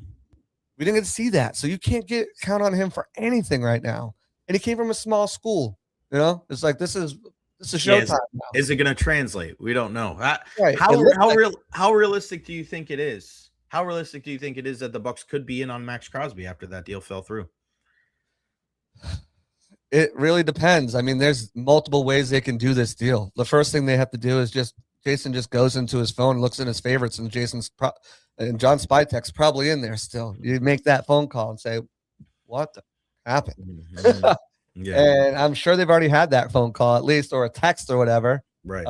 didn't get to see that. So you can't count on him for anything right now. And he came from a small school, It's like, this is showtime now. Is it going to translate? We don't know. Right. How realistic do you think it is How realistic do you think it is that the Bucs could be in on Maxx Crosby after that deal fell through? It really depends. I mean, there's multiple ways they can do this deal. The first thing they have to do is Jason just goes into his phone, looks in his favorites, and and John Spytek's probably in there still. You make that phone call and say, "What happened?" Mm-hmm. Yeah. And I'm sure they've already had that phone call at least, or a text or whatever. Right.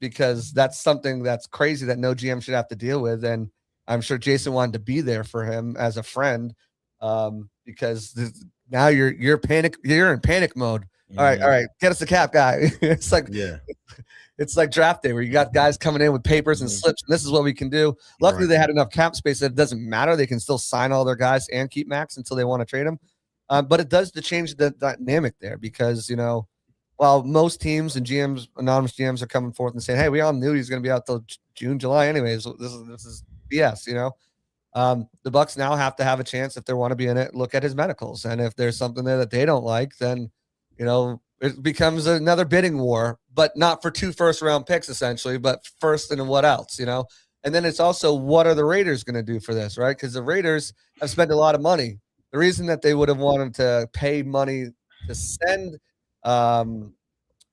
Because that's something that's crazy that no GM should have to deal with. And I'm sure Jason wanted to be there for him as a friend, because now you're in panic mode. All right, get us the cap guy. It's like, yeah, it's like draft day where you got guys coming in with papers and slips, and this is what we can do. Luckily, they had enough cap space that it doesn't matter. They can still sign all their guys and keep Maxx until they want to trade him. But it does to change the dynamic there, because, while most teams and GMs, anonymous GMs, are coming forth and saying, "Hey, we all knew he's going to be out till June, July, anyways. This is BS," the Bucs now have to have a chance, if they want to be in it, look at his medicals, and if there's something there that they don't like, then it becomes another bidding war, but not for 2 first-round picks essentially, but first and what else, And then it's also, what are the Raiders going to do for this, right? Because the Raiders have spent a lot of money. The reason that they would have wanted to pay money to send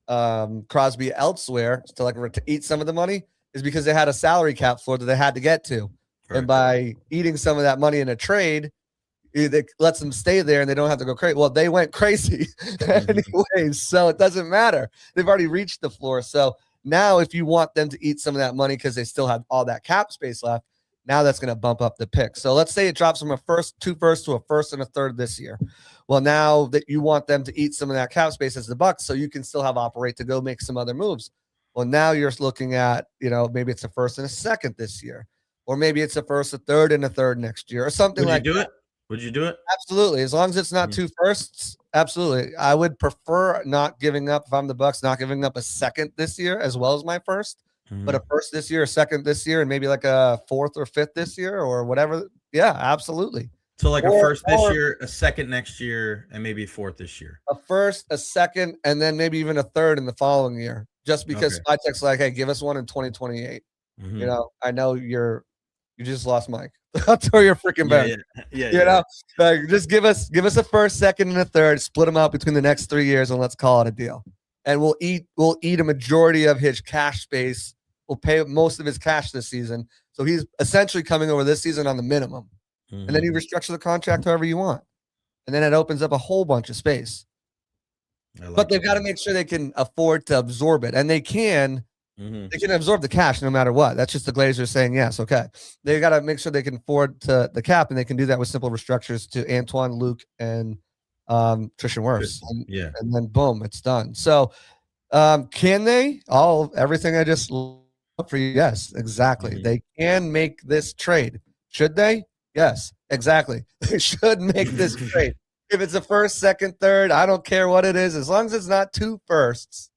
Crosby elsewhere to eat some of the money is because they had a salary cap floor that they had to get to. Right. And by eating some of that money in a trade, it lets them stay there and they don't have to go crazy. Well, they went crazy anyways, so it doesn't matter. They've already reached the floor. So now if you want them to eat some of that money because they still have all that cap space left, now that's going to bump up the pick. So let's say it drops from two firsts to a first and a third this year. Well, now that you want them to eat some of that cap space as the Bucs, so you can still have operate to go make some other moves. Well, now you're looking at, maybe it's a first and a second this year, or maybe it's a first, a third, and a third next year, or something like that. Would you do it? Absolutely. As long as it's not 2 firsts, absolutely. I would prefer not giving up, if I'm the Bucs, not giving up a second this year as well as my first. But a first this year, a second this year, and maybe like a fourth or fifth this year or whatever. Yeah, absolutely. So like a first this year, a second next year, and maybe a fourth this year. A first, a second, and then maybe even a third in the following year. Just because Spytek's like, hey, give us one in 2028. I know you just lost Mike. I'll throw your freaking back. Yeah. Like, just give us a first, second, and a third. Split them out between the next 3 years, and let's call it a deal. And we'll eat a majority of his cash space. We'll pay most of his cash this season. So he's essentially coming over this season on the minimum. And then you restructure the contract however you want. And then it opens up a whole bunch of space. But they've got to make sure they can afford to absorb it. And they can. They can absorb the cash no matter what. That's just the Glazers saying yes, okay. They got to make sure they can afford to the cap, and they can do that with simple restructures to Antoine, Luke, and Tristan Wirfs. And then boom, it's done. So can they? Everything I just for you, yes, exactly. They can make this trade. Should they? Yes, exactly. They should make this trade. If it's a first, second, third, I don't care what it is. As long as it's not 2 firsts,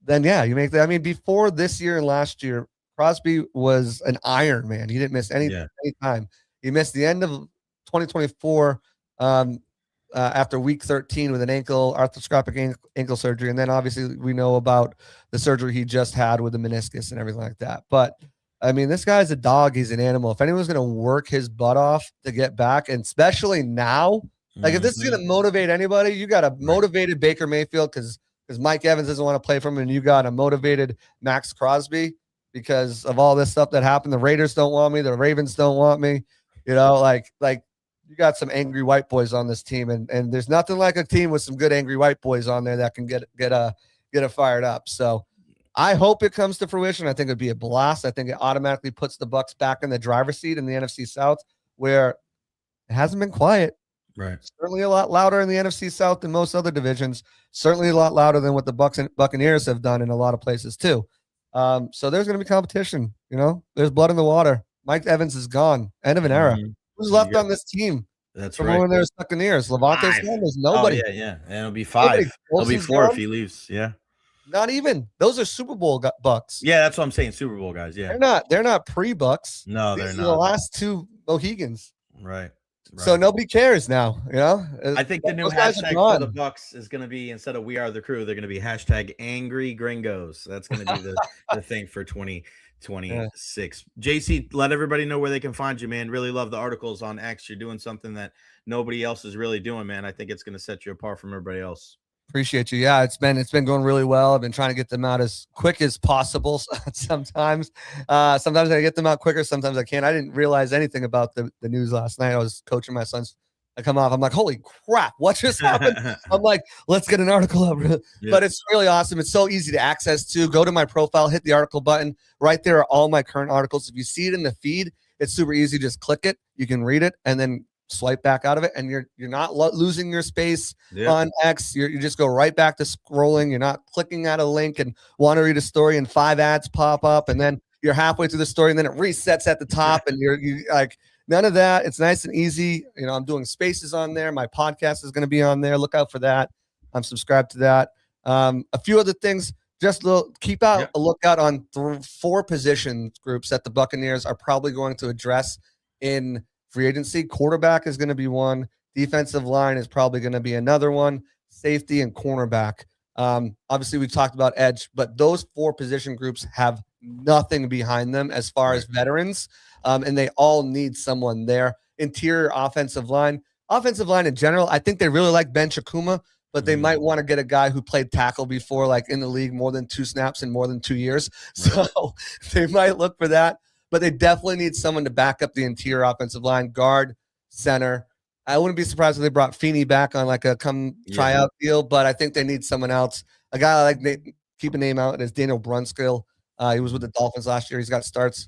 then yeah, you make that. I mean, before this year and last year, Crosby was an Iron Man. He didn't miss any time. He missed the end of 2024 after week 13 with an arthroscopic ankle surgery. And then obviously we know about the surgery he just had with the meniscus and everything like that. But I mean, this guy's a dog. He's an animal. If anyone's going to work his butt off to get back, and especially now, like if this is going to motivate anybody, you got a motivated Baker Mayfield because Mike Evans doesn't want to play for him, and you got a motivated Maxx Crosby because of all this stuff that happened. The Raiders don't want me. The Ravens don't want me. Like you got some angry white boys on this team, and there's nothing like a team with some good angry white boys on there that can get it fired up. So I hope it comes to fruition. I think it'd be a blast. I think it automatically puts the Bucs back in the driver's seat in the NFC South, where it hasn't been quiet. Right. Certainly a lot louder in the NFC South than most other divisions. Certainly a lot louder than what the Bucs and Buccaneers have done in a lot of places too. So there's going to be competition. There's blood in the water. Mike Evans is gone. End of an era. Who's left on this team? That's from right. When there's Buccaneers, Levante's gone. There's nobody. Oh, yeah. And it'll be 5. It'll be 4 if he leaves. Yeah. Not even. Those are Super Bowl Bucs. Yeah, that's what I'm saying. Super Bowl guys. Yeah. They're not pre-Bucs. No, they're not. The last 2 Mohegans. Right. So nobody cares now. I think the new hashtag for the Bucs is going to be, instead of "We Are the Crew," they're going to be hashtag Angry Gringos. That's going to be the thing for 2020. 26. JC, let everybody know where they can find you, man. Really love the articles on X. You're doing something that nobody else is really doing, man. I think it's going to set you apart from everybody else. Appreciate you. Yeah, it's been going really well. I've been trying to get them out as quick as possible. Sometimes I get them out quicker. Sometimes I can't. I didn't realize anything about the news last night. I was coaching my sons. I come off. I'm like, holy crap, what just happened? I'm like, let's get an article up. Yeah. But it's really awesome. It's so easy to access too. Go to my profile, hit the article button. Right there are all my current articles. If you see it in the feed, it's super easy. Just click it. You can read it and then swipe back out of it, and you're not losing your space on X. You just go right back to scrolling. You're not clicking at a link and want to read a story and 5 ads pop up, and then you're halfway through the story and then it resets at the top, and you like none of that. It's nice and easy. I'm doing spaces on there. My podcast is going to be on there. Look out for that. I'm subscribed to that. A few other things. Just keep out a lookout on 4 position groups that the Buccaneers are probably going to address in free agency. Quarterback is going to be one. Defensive line is probably going to be another one. Safety and cornerback. Obviously, we've talked about edge, but those 4 position groups have nothing behind them as far as veterans, and they all need someone there. Interior offensive line in general, I think they really like Ben Chakuma, but they might want to get a guy who played tackle before, like in the league, more than 2 snaps in more than 2 years. So they might look for that. But they definitely need someone to back up the interior offensive line, guard, center. I wouldn't be surprised if they brought Feeney back on like a tryout deal, but I think they need someone else. A guy I like, keep a name out, is Daniel Brunskill. He was with the Dolphins last year. He's got starts,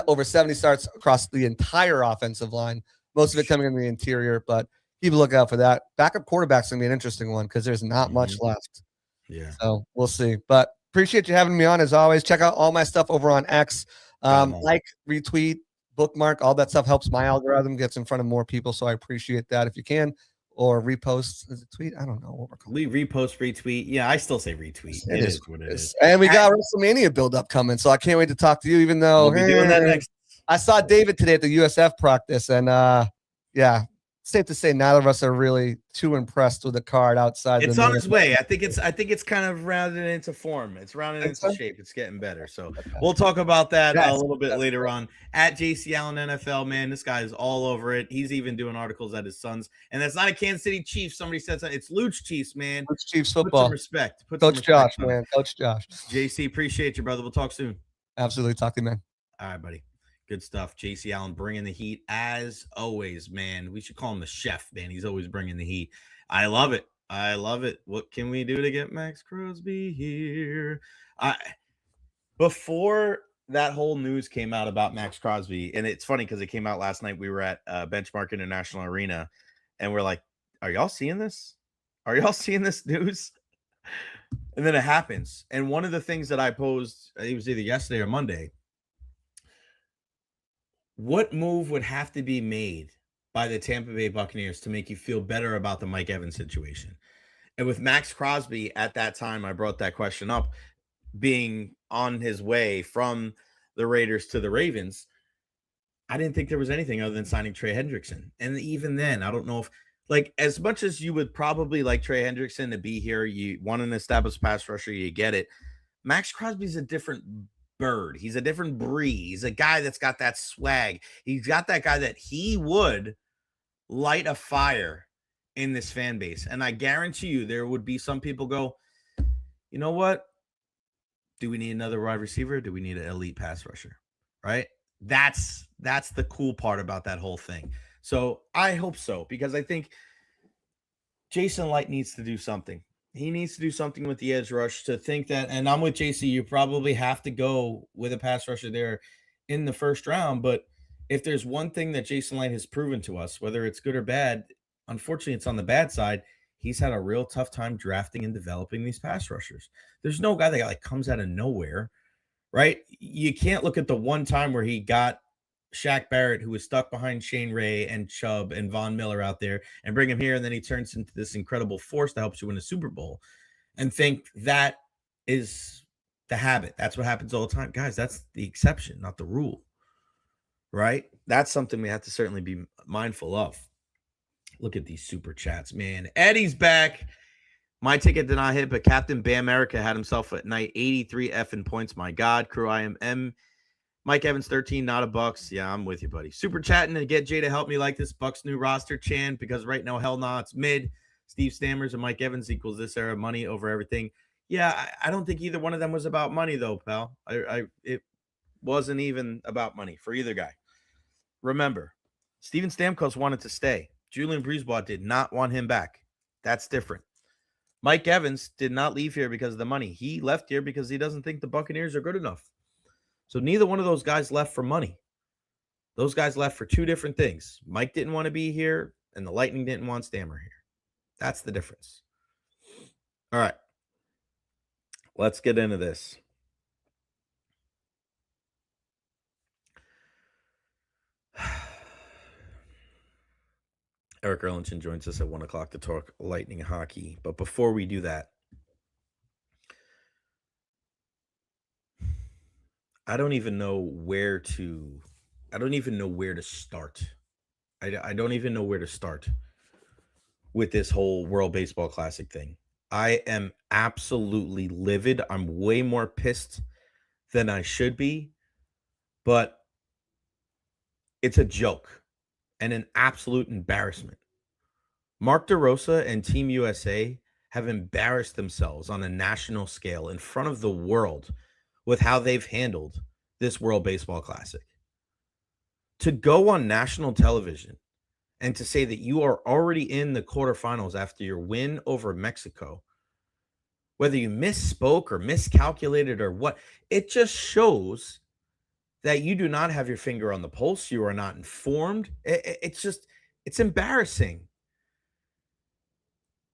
over 70 starts across the entire offensive line, most of it coming in the interior, but keep a lookout for that. Backup quarterback's going to be an interesting one because there's not much left. Yeah. So we'll see. But appreciate you having me on as always. Check out all my stuff over on X. Like, retweet, bookmark, all that stuff helps my algorithm, gets in front of more people. So I appreciate that if you can, or repost as a tweet. I don't know what we're calling it. Repost, retweet. Yeah, I still say retweet. It is what it is. And we got WrestleMania build up coming, so I can't wait to talk to you. Even though we'll be doing that next. I saw David today at the USF practice, and safe to say neither of us are really too impressed with the card outside. It's on its way. I think it's kind of rounded into form. It's rounded into shape. It's getting better. So we'll talk about that a little bit later on. At JC Allen NFL, man, this guy is all over it. He's even doing articles at his son's, and that's not a Kansas City Chiefs. Somebody said something. It's Luch Chiefs, man. Luch Chiefs football. Put some respect. Coach Josh, man. Coach Josh. JC, appreciate you, brother. We'll talk soon. Absolutely. Talk to you, man. All right, buddy. Good stuff. JC Allen bringing the heat as always, man. We should call him the chef, man. He's always bringing the heat. I love it. I love it. What can we do to get Maxx Crosby here? Before that whole news came out about Maxx Crosby, and it's funny because it came out last night. We were at Benchmark International Arena, and we're like, are y'all seeing this? Are y'all seeing this news? And then it happens. And one of the things that I posed, it was either yesterday or Monday, what move would have to be made by the Tampa Bay Buccaneers to make you feel better about the Mike Evans situation? And with Maxx Crosby at that time, I brought that question up, being on his way from the Raiders to the Ravens. I didn't think there was anything other than signing Trey Hendrickson. And even then, I don't know if, like, as much as you would probably like Trey Hendrickson to be here, you want an established pass rusher, you get it. Maxx Crosby's a different bird. He's a different breed. He's a guy that's got that swag. He's got that guy that he would light a fire in this fan base. And I guarantee you there would be some people go, you know what? Do we need another wide receiver? Do we need an elite pass rusher? Right? That's the cool part about that whole thing. So I hope so, because I think Jason Light needs to do something. He needs to do something with the edge rush to think that, and I'm with JC, you probably have to go with a pass rusher there in the first round. But if there's one thing that Jason Light has proven to us, whether it's good or bad, unfortunately it's on the bad side, he's had a real tough time drafting and developing these pass rushers. There's no guy that like comes out of nowhere, right? You can't look at the one time where he got Shaq Barrett, who was stuck behind Shane Ray and Chubb and Von Miller out there, and bring him here, and then he turns into this incredible force that helps you win a Super Bowl, and think that is the habit. That's what happens all the time. Guys, that's the exception, not the rule, right? That's something we have to certainly be mindful of. Look at these super chats, man. Eddie's back. My ticket did not hit, but Captain Bam America had himself at night 83 effing points. My God, crew, I am Mike Evans 13, not a Bucs. Yeah, I'm with you, buddy. Super chatting to get Jay to help me like this Bucs new roster, Chan, because right now, hell nah, it's mid. Steve Stammers and Mike Evans equals this era money over everything. Yeah, I don't think either one of them was about money, though, pal. It wasn't even about money for either guy. Remember, Steven Stamkos wanted to stay. Julian Breezeball did not want him back. That's different. Mike Evans did not leave here because of the money. He left here because he doesn't think the Buccaneers are good enough. So neither one of those guys left for money. Those guys left for two different things. Mike didn't want to be here, and the Lightning didn't want Stammer here. That's the difference. All right. Let's get into this. Erik Erlendsson joins us at 1 o'clock to talk Lightning hockey. But before we do that, I don't even know where to start. I don't even know where to start with this whole World Baseball Classic thing. I am absolutely livid. I'm way more pissed than I should be, but it's a joke and an absolute embarrassment. Mark DeRosa and Team USA have embarrassed themselves on a national scale in front of the world with how they've handled this World Baseball Classic. To go on national television and to say that you are already in the quarterfinals after your win over Mexico, whether you misspoke or miscalculated or what, it just shows that you do not have your finger on the pulse. You are not informed. It's embarrassing.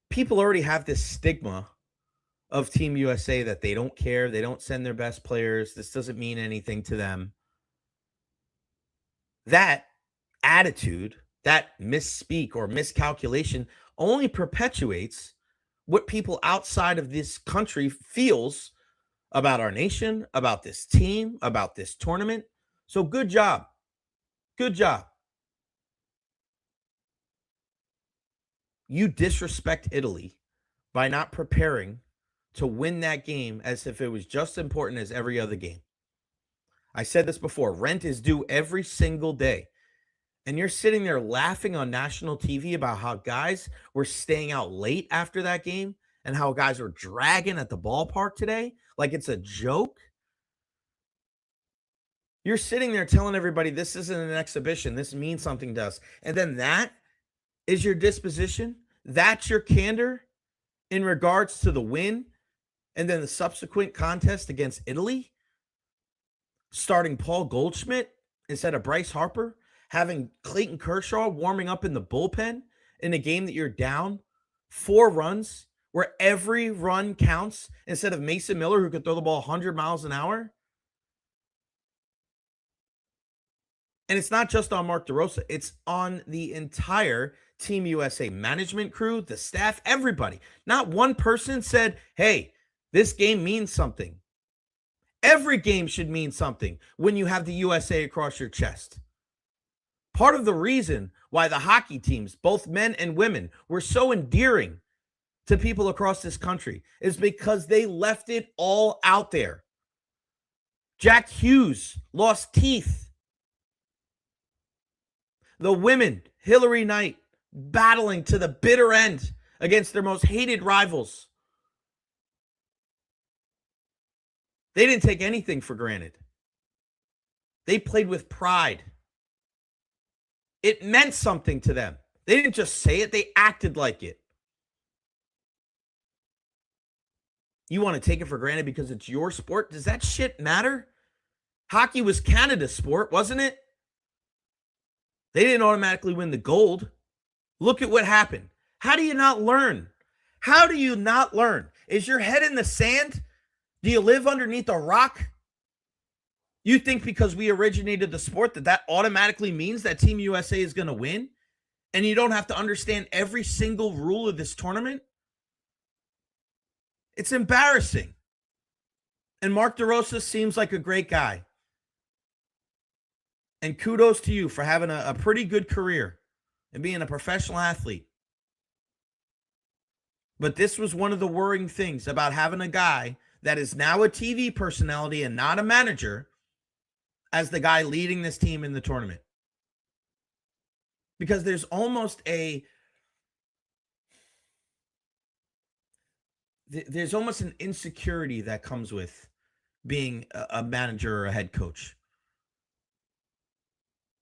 People already have this stigma of Team USA that they don't care. They don't send their best players. This doesn't mean anything to them. That attitude, that misspeak or miscalculation only perpetuates what people outside of this country feels about our nation, about this team, about this tournament. So good job. Good job. You disrespect Italy by not preparing to win that game as if it was just important as every other game. I said this before, rent is due every single day. And you're sitting there laughing on national TV about how guys were staying out late after that game and how guys were dragging at the ballpark today like it's a joke. You're sitting there telling everybody this isn't an exhibition. This means something to us. And then that is your disposition. That's your candor in regards to the win and then the subsequent contest against Italy. Starting Paul Goldschmidt instead of Bryce Harper, having Clayton Kershaw warming up in the bullpen in a game that you're down 4 runs, where every run counts instead of Mason Miller, who could throw the ball 100 miles an hour. And it's not just on Mark DeRosa. It's on the entire Team USA management crew, the staff, everybody. Not one person said, hey, this game means something. Every game should mean something when you have the USA across your chest. Part of the reason why the hockey teams, both men and women, were so endearing to people across this country is because they left it all out there. Jack Hughes lost teeth. The women, Hillary Knight, battling to the bitter end against their most hated rivals. They didn't take anything for granted. They played with pride. It meant something to them. They didn't just say it, they acted like it. You want to take it for granted because it's your sport? Does that shit matter? Hockey was Canada's sport, wasn't it? They didn't automatically win the gold. Look at what happened. How do you not learn? How do you not learn? Is your head in the sand? Do you live underneath a rock? You think because we originated the sport that automatically means that Team USA is going to win? And you don't have to understand every single rule of this tournament? It's embarrassing. And Mark DeRosa seems like a great guy. And kudos to you for having a pretty good career and being a professional athlete. But this was one of the worrying things about having a guy that is now a TV personality and not a manager as the guy leading this team in the tournament. Because there's almost an insecurity that comes with being a manager or a head coach.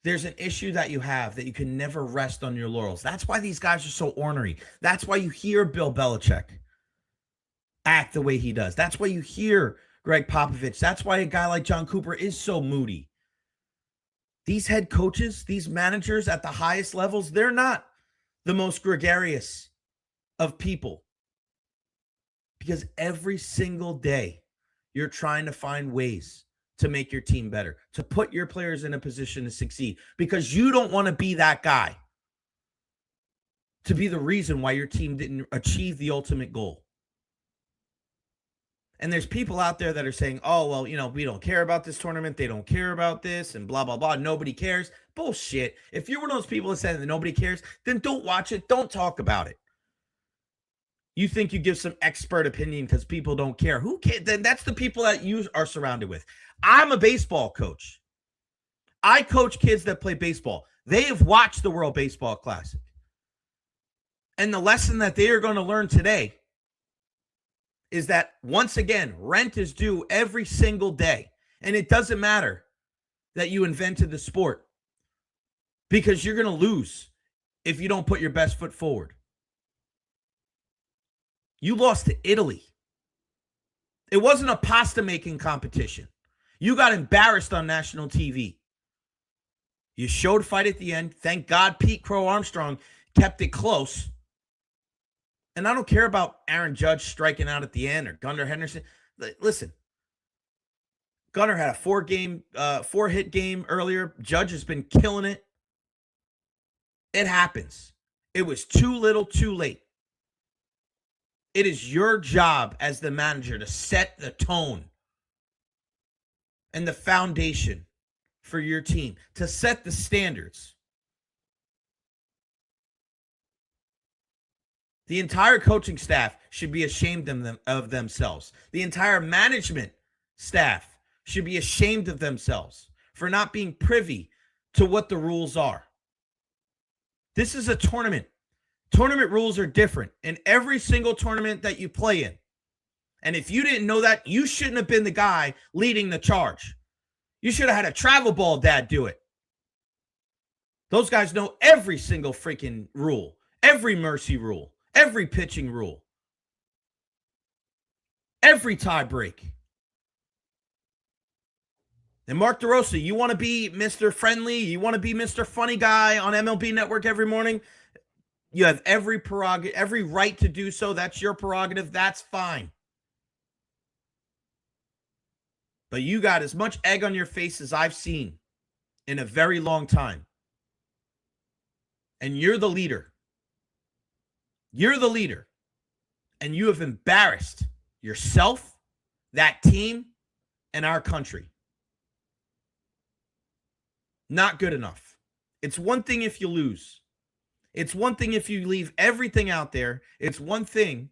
There's an issue that you have that you can never rest on your laurels. That's why these guys are so ornery. That's why you hear Bill Belichick act the way he does. That's why you hear Greg Popovich. That's why a guy like Jon Cooper is so moody. These head coaches, these managers at the highest levels, they're not the most gregarious of people. Because every single day, you're trying to find ways to make your team better, to put your players in a position to succeed, because you don't want to be that guy to be the reason why your team didn't achieve the ultimate goal. And there's people out there that are saying, oh, well, we don't care about this tournament. They don't care about this and blah, blah, blah. Nobody cares. Bullshit. If you're one of those people that said that nobody cares, then don't watch it. Don't talk about it. You think you give some expert opinion because people don't care. Who cares? Then that's the people that you are surrounded with. I'm a baseball coach. I coach kids that play baseball. They have watched the World Baseball Classic. And the lesson that they are going to learn today is that, once again, rent is due every single day. And it doesn't matter that you invented the sport, because you're going to lose if you don't put your best foot forward. You lost to Italy. It wasn't a pasta making competition. You got embarrassed on national TV. You showed fight at the end. Thank God Pete Crow Armstrong kept it close. And I don't care about Aaron Judge striking out at the end or Gunnar Henderson. Listen, Gunnar had a 4-hit game earlier. Judge has been killing it. It happens. It was too little, too late. It is your job as the manager to set the tone and the foundation for your team, to set the standards. The entire coaching staff should be ashamed of themselves. The entire management staff should be ashamed of themselves for not being privy to what the rules are. This is a tournament. Tournament rules are different in every single tournament that you play in. And if you didn't know that, you shouldn't have been the guy leading the charge. You should have had a travel ball dad do it. Those guys know every single freaking rule, every mercy rule, every pitching rule, every tie break. And Mark DeRosa, you want to be Mr. Friendly? You want to be Mr. Funny Guy on MLB Network every morning? You have every prerogative, every right to do so. That's your prerogative. That's fine. But you got as much egg on your face as I've seen in a very long time. And you're the leader. You're the leader. And you have embarrassed yourself, that team, and our country. Not good enough. It's one thing if you lose. It's one thing if you leave everything out there. It's one thing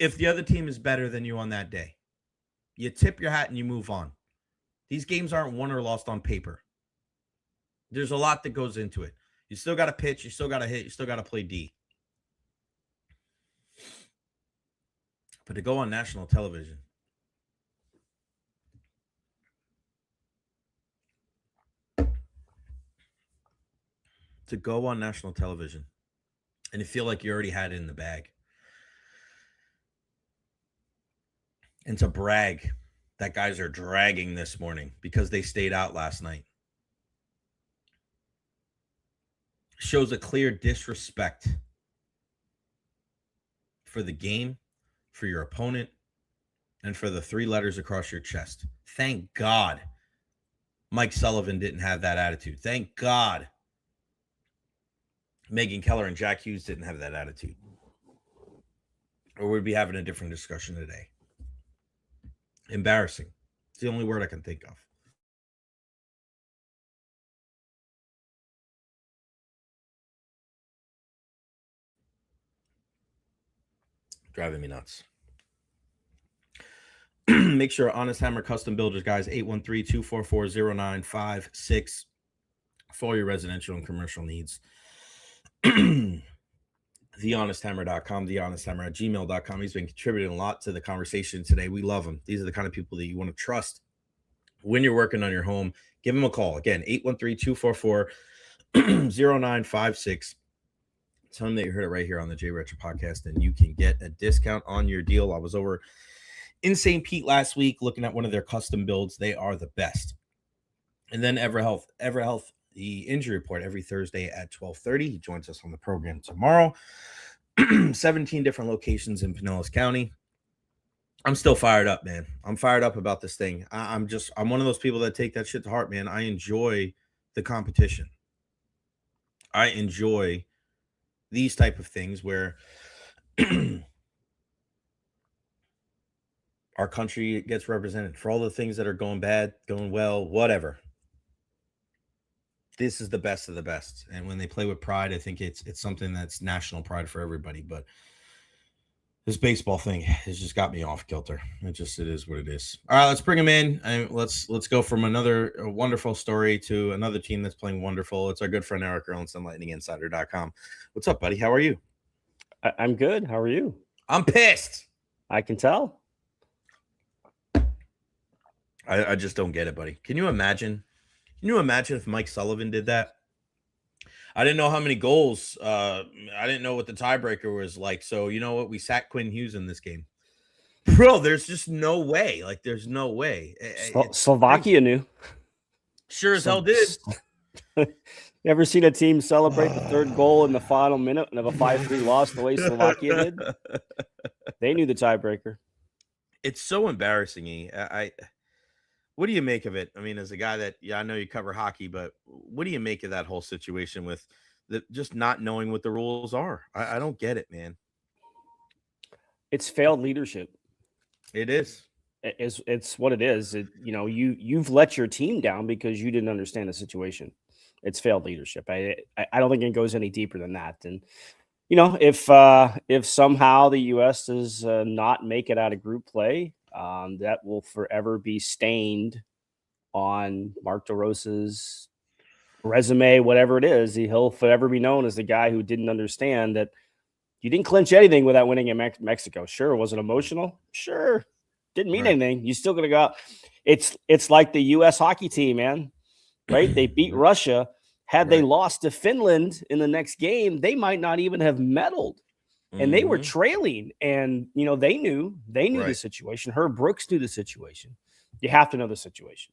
if the other team is better than you on that day. You tip your hat and you move on. These games aren't won or lost on paper. There's a lot that goes into it. You still got to pitch. You still got to hit. You still got to play D. But to go on national television, and you feel like you already had it in the bag, and to brag that guys are dragging this morning because they stayed out last night, shows a clear disrespect for the game, for your opponent, and for the 3 letters across your chest. Thank God Mike Sullivan didn't have that attitude. Thank God Megan Keller and Jack Hughes didn't have that attitude. Or we'd be having a different discussion today. Embarrassing. It's the only word I can think of. Driving me nuts. Make sure Honest Hammer Custom Builders, guys, 813-244-0956 for your residential and commercial needs. TheHonestHammer.com, TheHonestHammer@gmail.com. He's been contributing a lot to the conversation today. We love him. These are the kind of people that you want to trust when you're working on your home. Give him a call. Again, 813-244-0956. Tell him that you heard it right here on the Recher podcast, and you can get a discount on your deal. I was over in St. Pete last week looking at one of their custom builds. They are the best. And then EverHealth, the injury report every Thursday at 12:30. He joins us on the program tomorrow. 17 different locations in Pinellas County. I'm still fired up, man. I'm fired up about this thing. I'm one of those people that take that shit to heart, man. I enjoy the competition. I enjoy these type of things where our country gets represented for all the things that are going bad, going well, whatever. This is the best of the best. And when they play with pride, I think it's something that's national pride for everybody. But this baseball thing has just got me off kilter. It is what it is. All right, let's bring him in. And let's go from another wonderful story to another team that's playing wonderful. It's our good friend Erik Erlendsson, LightningInsider.com. What's up, buddy? How are you? I'm good. How are you? I'm pissed. I can tell. I just don't get it, buddy. Can you imagine? Can you imagine if Mike Sullivan did that? I didn't know how many goals. I didn't know what the tiebreaker was like. So you know what? We sacked Quinn Hughes in this game. Bro, there's just no way. Like, there's no way. Slovakia knew. Sure as hell did. You ever seen a team celebrate the third goal in the final minute of a 5-3 loss the way Slovakia did? They knew the tiebreaker. It's so embarrassing. What do you make of it? I mean, as a guy that, I know you cover hockey, but what do you make of that whole situation with just not knowing what the rules are? I don't get it, man. It's failed leadership. It is. It's what it is. You've let your team down because you didn't understand the situation. It's failed leadership. I don't think it goes any deeper than that. And if somehow the U.S. does not make it out of group play, that will forever be stained on Mark DeRosa's resume, whatever it is. He'll forever be known as the guy who didn't understand that you didn't clinch anything without winning in Mexico. Sure. Was it emotional? Sure. Didn't mean anything. You still going to go out. It's like the U.S. hockey team, man, right? They beat Russia. Had they lost to Finland in the next game, they might not even have medaled. And they were trailing, and they knew the situation. Herb Brooks knew the situation. You have to know the situation.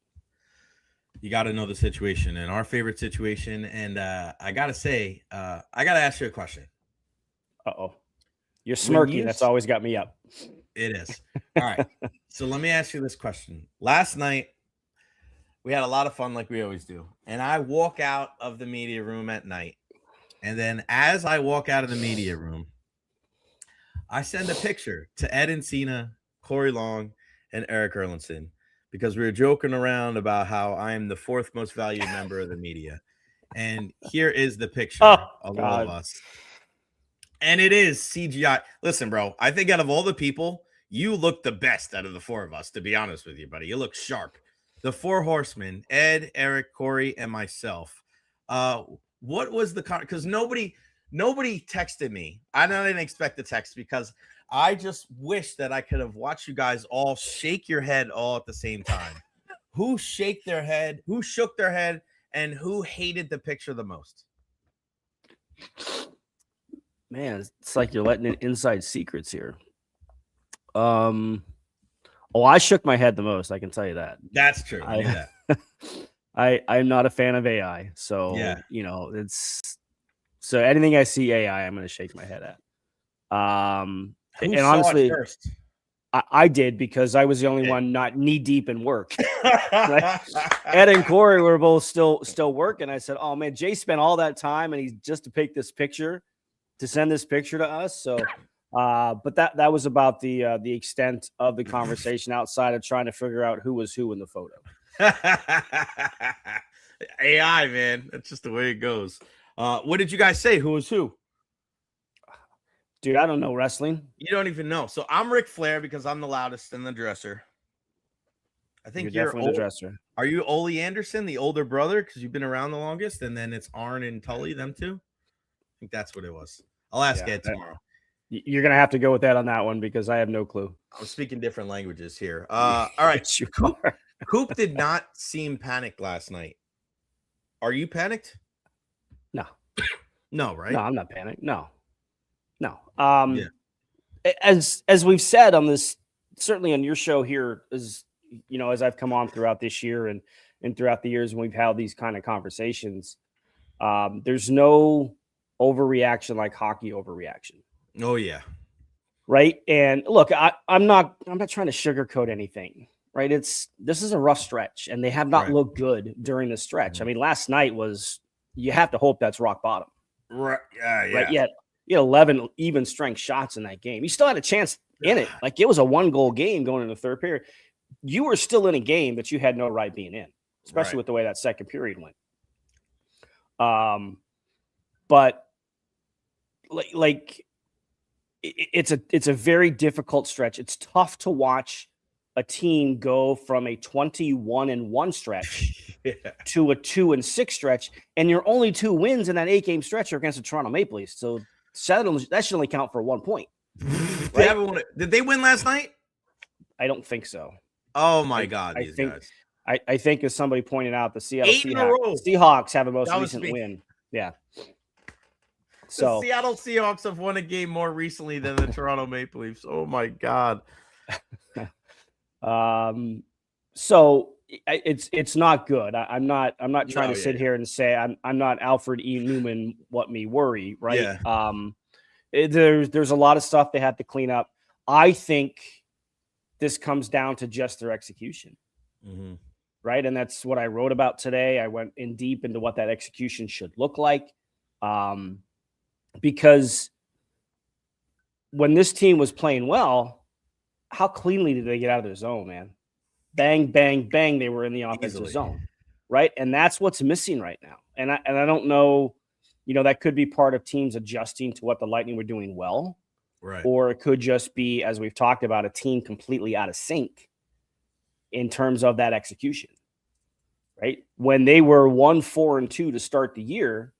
You got to know the situation, and our favorite situation. And I gotta say, I gotta ask you a question. You're smirky. That's always got me up. It is. All right. So let me ask you this question. Last night, we had a lot of fun, like we always do, and I walk out of the media room at night, and then as I walk out of the media room, I send a picture to Ed Encina, Corey Long, and Erik Erlendsson because we were joking around about how I am the fourth most valued member of the media. And here is the picture of all of us. And it is CGI. Listen, bro, I think out of all the people, you look the best out of the four of us, to be honest with you, buddy. You look sharp. The four horsemen, Ed, Erik, Corey, and myself. What was the – because nobody texted me. I didn't expect the text because I just wish that I could have watched you guys all shake your head all at the same time. Who shook their head, and who hated the picture the most? Man, it's like you're letting in inside secrets here. I shook my head the most. I can tell you that. That's true. I knew that. I'm not a fan of AI, so it's. So anything I see AI, I'm going to shake my head at. And honestly, first? I did because I was the only one not knee deep in work. Right? Ed and Corey were both still working. I said, "Oh man, Jay spent all that time and he's just to pick this picture, to send this picture to us." So, but that was about the extent of the conversation outside of trying to figure out who was who in the photo. AI, man, that's just the way it goes. What did you guys say? Who was who? Dude, I don't know wrestling. You don't even know. So I'm Ric Flair because I'm the loudest in the dresser. I think you're you're definitely the dresser. Are you Ole Anderson, the older brother, because you've been around the longest, and then it's Arn and Tully, them two? I think that's what it was. I'll ask Ed tomorrow. You're gonna have to go with that on that one because I have no clue. I'm speaking different languages here. All right. Yes, you Coop, are. Coop did not seem panicked last night. Are you panicked? No. No, right? No, I'm not panicked. No. Yeah. As we've said on this, certainly on your show here, as you know, as I've come on throughout this year and throughout the years when we've had these kind of conversations, there's no overreaction like hockey overreaction. Oh yeah. Right. And look, I'm not trying to sugarcoat anything. Right. This is a rough stretch, and they have not looked good during the stretch. I mean, last night you have to hope that's rock bottom. Right. Yeah. Right. Yet you had 11 even strength shots in that game. You still had a chance in it. Like, it was a 1-goal game going into the third period. You were still in a game that you had no right being in, especially with the way that second period went. But it's a very difficult stretch. It's tough to watch a team go from a 21-1 stretch to a 2-6 stretch, and your only 2 wins in that 8-game stretch are against the Toronto Maple Leafs. So that should only count for 1 point. Right? Did they win last night? I don't think so. Oh my God! Guys. I think, as somebody pointed out, the Seattle 8 in a row. Seahawks have the most recent win. Yeah. So the Seattle Seahawks have won a game more recently than the Toronto Maple Leafs. Oh my God. So it's not good. I'm not trying to sit here and say I'm not Alfred E. Newman. What me worry, right? Yeah. There's a lot of stuff they have to clean up. I think this comes down to just their execution. Mm-hmm. Right. And that's what I wrote about today. I went in deep into what that execution should look like. Because when this team was playing well, how cleanly did they get out of their zone, man? Bang, bang, bang. They were in the offensive zone. Right. And that's what's missing right now. And I don't know, that could be part of teams adjusting to what the Lightning were doing well. Right. Or it could just be, as we've talked about, a team completely out of sync in terms of that execution. Right. When they were 1-4-2 to start the year,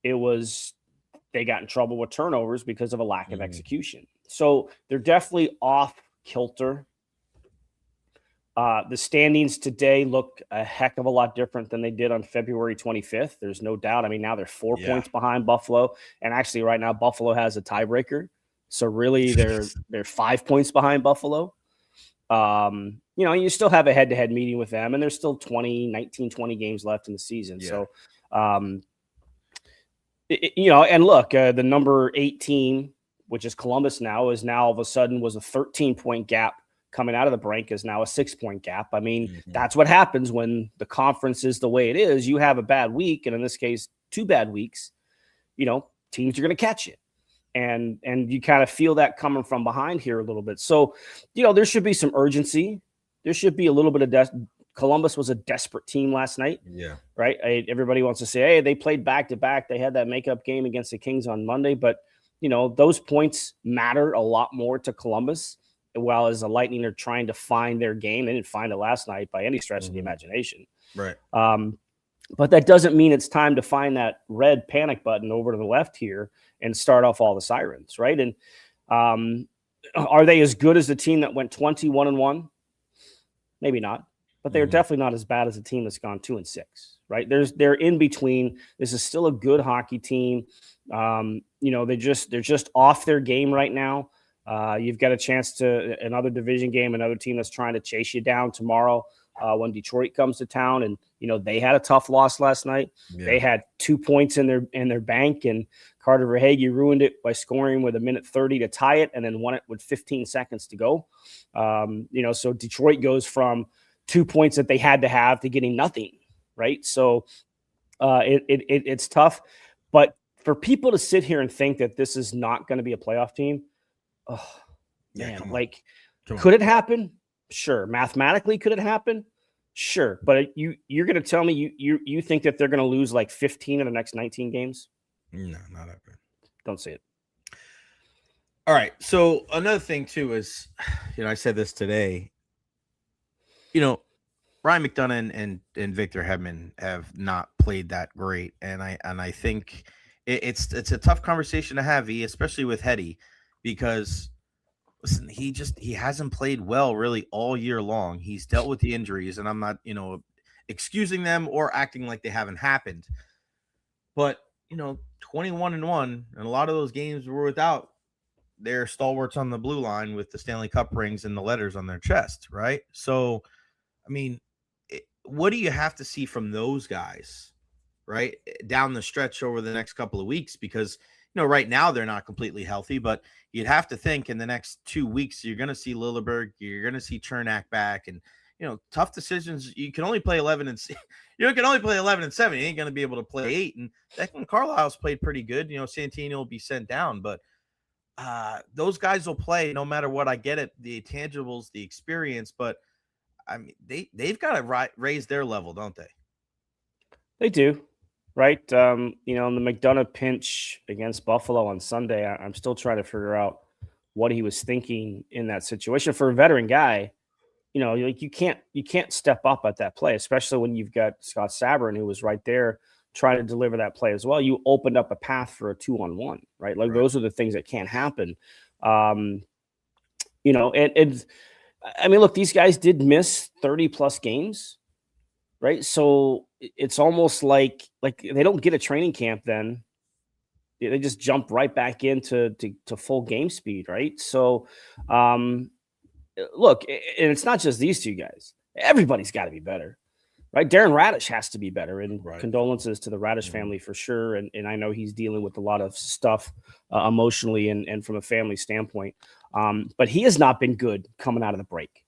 they got in trouble with turnovers because of a lack of execution. So they're definitely off kilter. The standings today look a heck of a lot different than they did on February 25th. There's no doubt. I mean, now they're 4 points behind Buffalo. And actually right now Buffalo has a tiebreaker. So really they're 5 points behind Buffalo. You still have a head-to-head meeting with them, and there's still 19, 20 games left in the season. Yeah. So, and look, the number 8 team, which is Columbus now, all of a sudden was a 13-point gap coming out of the break, is now a 6-point gap. I mean, that's what happens when the conference is the way it is. You have a bad week, and in this case, 2 bad weeks, teams are going to catch it. And you kind of feel that coming from behind here a little bit. So, there should be some urgency. There should be a little bit of Columbus was a desperate team last night. Yeah. Right. Everybody wants to say, hey, they played back-to-back. They had that makeup game against the Kings on Monday. But, those points matter a lot more to Columbus, while as the Lightning are trying to find their game. They didn't find it last night by any stretch of the imagination. Right. But that doesn't mean it's time to find that red panic button over to the left here and start off all the sirens, right? And are they as good as the team that went 21-1? Maybe not, but they're definitely not as bad as a team that's gone 2-6, right? They're in between. This is still a good hockey team. They're just off their game right now. You've got a chance to another division game, another team that's trying to chase you down tomorrow. When Detroit comes to town, and they had a tough loss last night. Yeah. They had 2 points in their bank, and Carter Verhaeghe ruined it by scoring with 1:30 to tie it, and then won it with 15 seconds to go. So Detroit goes from 2 points that they had to have to getting nothing, right? So it's tough, but for people to sit here and think that this is not going to be a playoff team, could it happen? Sure. Mathematically, could it happen? Sure. But you're going to tell me you think that they're going to lose like 15 of the next 19 games? No, not ever. Don't see it. All right. So another thing too is, I said this today, Ryan McDonough and Victor Hedman have not played that great, and I think it's a tough conversation to have, especially with Hetty, because listen, he hasn't played well really all year long. He's dealt with the injuries, and I'm not excusing them or acting like they haven't happened, but 21-1, and a lot of those games were without their stalwarts on the blue line with the Stanley Cup rings and the letters on their chest, right? So, I mean, what do you have to see from those guys, right, down the stretch over the next couple of weeks? Because, right now they're not completely healthy, but you'd have to think in the next 2 weeks, you're going to see Lilleberg, you're going to see Chernak back, and, tough decisions. You can only play 11 and you can only play 11 and 7. You ain't going to be able to play 8. And Declan Carlisle's played pretty good. Santino will be sent down, but those guys will play no matter what. I get it, the tangibles, the experience, but I mean, they've got to raise their level, don't they? They do, right? In the McDonough pinch against Buffalo on Sunday, I'm still trying to figure out what he was thinking in that situation. For a veteran guy, you can't step up at that play, especially when you've got Scott Sabourin, who was right there trying to deliver that play as well. You opened up a path for a 2-on-1, right? Like, those are the things that can't happen. And I mean, look, these guys did miss 30 plus games, right? So it's almost like they don't get a training camp then. They just jump right back into full game speed, right? So, look, and it's not just these two guys. Everybody's got to be better, right? Darren Radish has to be better, and condolences to the Radish family for sure. And I know he's dealing with a lot of stuff emotionally and from a family standpoint. But he has not been good coming out of the break,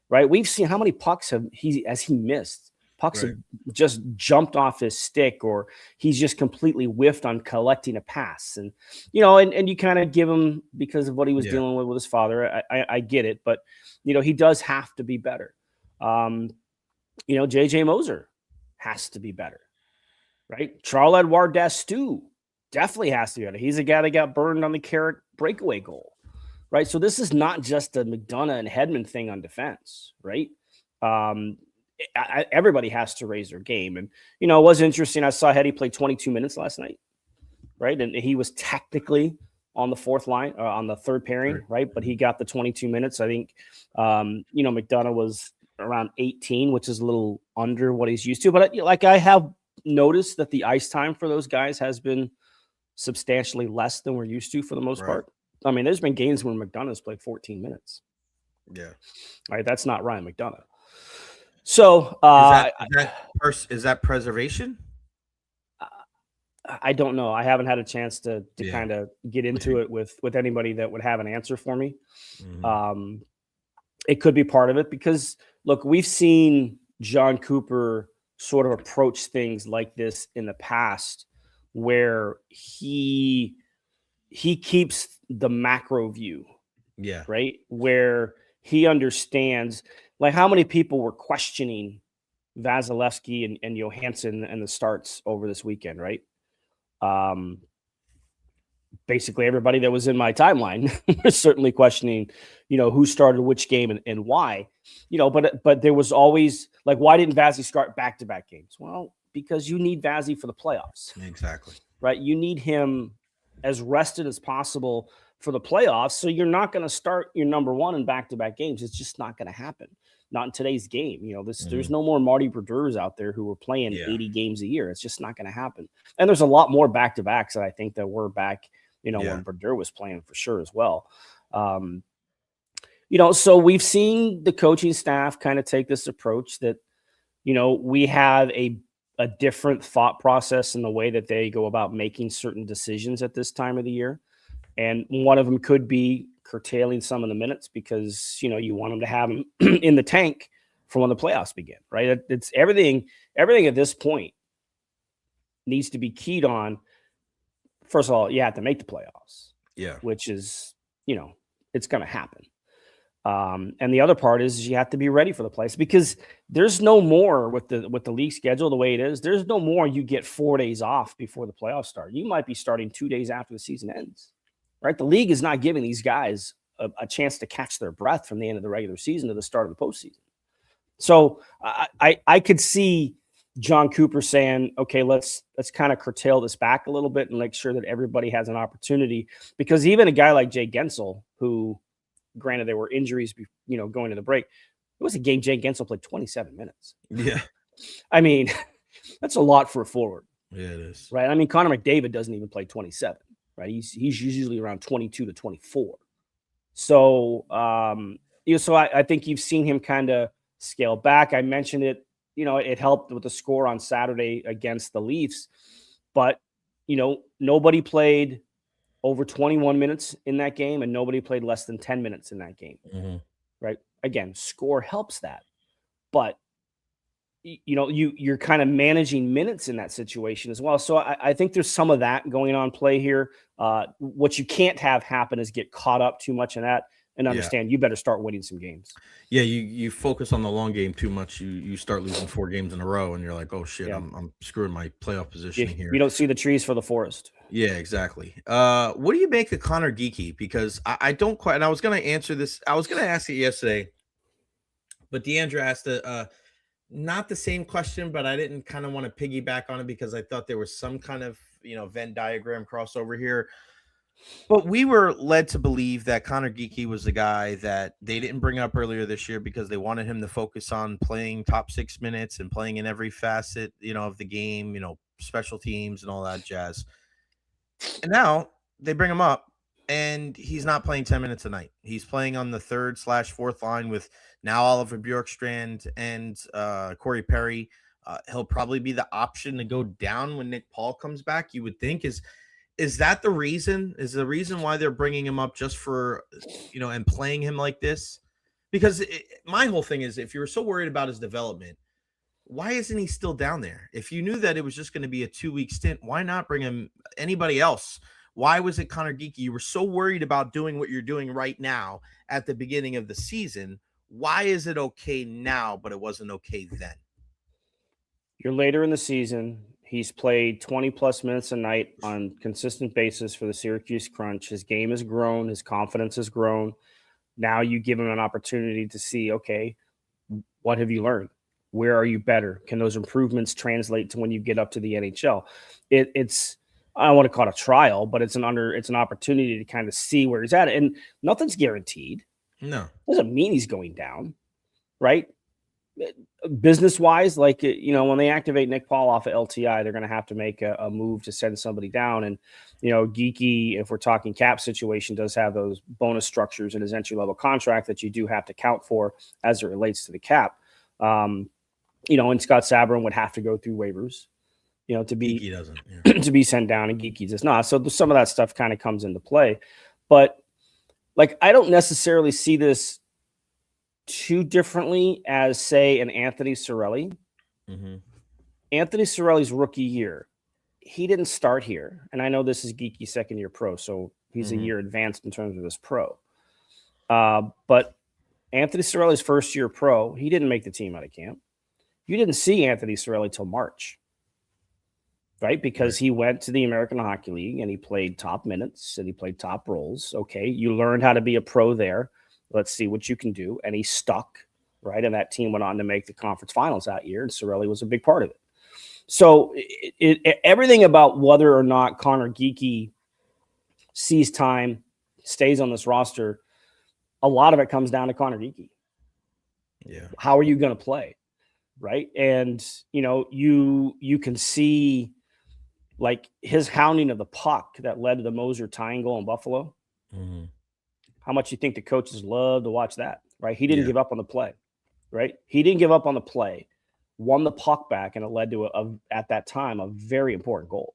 right? We've seen how many pucks has he missed. Pucks have just jumped off his stick, or he's just completely whiffed on collecting a pass. And, and you kind of give him, because of what he was dealing with his father. I get it, but, he does have to be better. JJ Moser has to be better, right? Charles-Edouard Dastou definitely has to be better. He's a guy that got burned on the Carrick breakaway goal, right? So this is not just a McDonough and Hedman thing on defense, right? Everybody has to raise their game. And, it was interesting. I saw Hetty play 22 minutes last night, right? And he was technically on the fourth line, on the third pairing, right? But he got the 22 minutes. I think, McDonough was around 18, which is a little under what he's used to. But I have noticed that the ice time for those guys has been substantially less than we're used to for the most part. I mean, there's been games when McDonough's played 14 minutes. Yeah. All right. That's not Ryan McDonough. So is that preservation? I don't know. I haven't had a chance to kind of get into it with anybody that would have an answer for me. Mm-hmm. It could be part of it because, look, we've seen Jon Cooper sort of approach things like this in the past, where he keeps the macro view. Yeah. Right. Where he understands, like, how many people were questioning Vasilevsky and Johansson and the starts over this weekend, right? Basically everybody that was in my timeline was certainly questioning, who started which game and why, but there was always like, why didn't Vazzy start back-to-back games? Well, because you need Vazzy for the playoffs. Exactly. Right. You need him as rested as possible for the playoffs. So you're not going to start your number one in back-to-back games. It's just not going to happen. Not in today's game. There's no more Marty Brodeurs out there who were playing 80 games a year. It's just not going to happen. And there's a lot more back-to-backs that I think that were back, when Brodeur was playing for sure as well. So we've seen the coaching staff kind of take this approach that, we have a different thought process in the way that they go about making certain decisions at this time of the year. And one of them could be curtailing some of the minutes because, you want them to have them in the tank for when the playoffs begin, right? It's everything at this point needs to be keyed on. First of all, you have to make the playoffs. Yeah. Which is, it's going to happen. And the other part is you have to be ready for the playoffs because there's no more with the league schedule the way it is. There's no more you get 4 days off before the playoffs start. You might be starting 2 days after the season ends. Right, the league is not giving these guys a chance to catch their breath from the end of the regular season to the start of the postseason. So I could see Jon Cooper saying, okay, let's kind of curtail this back a little bit and make sure that everybody has an opportunity, because even a guy like Jay Gensel, who granted there were injuries, going to the break, it was a game Jay Gensel played 27 minutes. Yeah. I mean, that's a lot for a forward. Yeah, it is. Right. I mean, Connor McDavid doesn't even play 27, right? He's usually around 22 to 24. So, so I think you've seen him kind of scale back. I mentioned it, it helped with the score on Saturday against the Leafs, but, nobody played over 21 minutes in that game and nobody played less than 10 minutes in that game. Mm-hmm. Right. Again, score helps that, but you're kind of managing minutes in that situation as well. So I think there's some of that going on play here. What you can't have happen is get caught up too much in that and understand you better start winning some games. Yeah, you focus on the long game too much. You start losing 4 games in a row and you're like, oh shit, I'm screwing my playoff position here. You don't see the trees for the forest. Yeah, exactly. What do you make of Connor Geekie? Because I don't quite, and I was going to answer this. I was going to ask it yesterday, but Deandra asked not the same question, but I didn't kind of want to piggyback on it because I thought there was some kind of, Venn diagram crossover here. But we were led to believe that Connor Geekie was the guy that they didn't bring up earlier this year because they wanted him to focus on playing top 6 minutes and playing in every facet, of the game, special teams and all that jazz. And now they bring him up and he's not playing 10 minutes a night. He's playing on the 3rd/4th line with now Oliver Bjorkstrand and Corey Perry. He'll probably be the option to go down when Nick Paul comes back. You would think is that the reason? Is the reason why they're bringing him up just for, and playing him like this? Because my whole thing is, if you were so worried about his development, why isn't he still down there? If you knew that it was just going to be a 2-week stint, why not bring him anybody else? Why was it Connor Geekie? You were so worried about doing what you're doing right now at the beginning of the season. Why is it okay now, but it wasn't okay then? You're later in the season. He's played 20-plus minutes a night on consistent basis for the Syracuse Crunch. His game has grown. His confidence has grown. Now you give him an opportunity to see, okay, what have you learned? Where are you better? Can those improvements translate to when you get up to the NHL? It's I don't want to call it a trial, but it's an opportunity to kind of see where he's at. And nothing's guaranteed. No. Doesn't mean he's going down, right? Business-wise, like, when they activate Nick Paul off of LTI, they're going to have to make a move to send somebody down. And, Geekie, if we're talking cap situation, does have those bonus structures in his entry-level contract that you do have to count for as it relates to the cap. And Scott Sabourin would have to go through waivers, to be Geekie doesn't, to be sent down, and Geekie does not. So some of that stuff kind of comes into play. But, I don't necessarily see this too differently as, say, an Anthony Cirelli. Mm-hmm. Anthony Cirelli's rookie year, he didn't start here. And I know this is Geeky's second-year pro, so he's a year advanced in terms of his pro. But Anthony Cirelli's first-year pro, he didn't make the team out of camp. You didn't see Anthony Cirelli till March, right? Because he went to the American Hockey League and he played top minutes and he played top roles. Okay, you learned how to be a pro there. Let's see what you can do. And he stuck, right? And that team went on to make the conference finals that year, and Cirelli was a big part of it. So everything about whether or not Connor Geekie sees time, stays on this roster, a lot of it comes down to Connor Geekie. Yeah. How are you going to play? Right. And, you can see like his hounding of the puck that led to the Moser tying goal in Buffalo. Mm-hmm. How much you think the coaches love to watch that, right? He didn't give up on the play, right? He didn't give up on the play, won the puck back, and it led to at that time, a very important goal.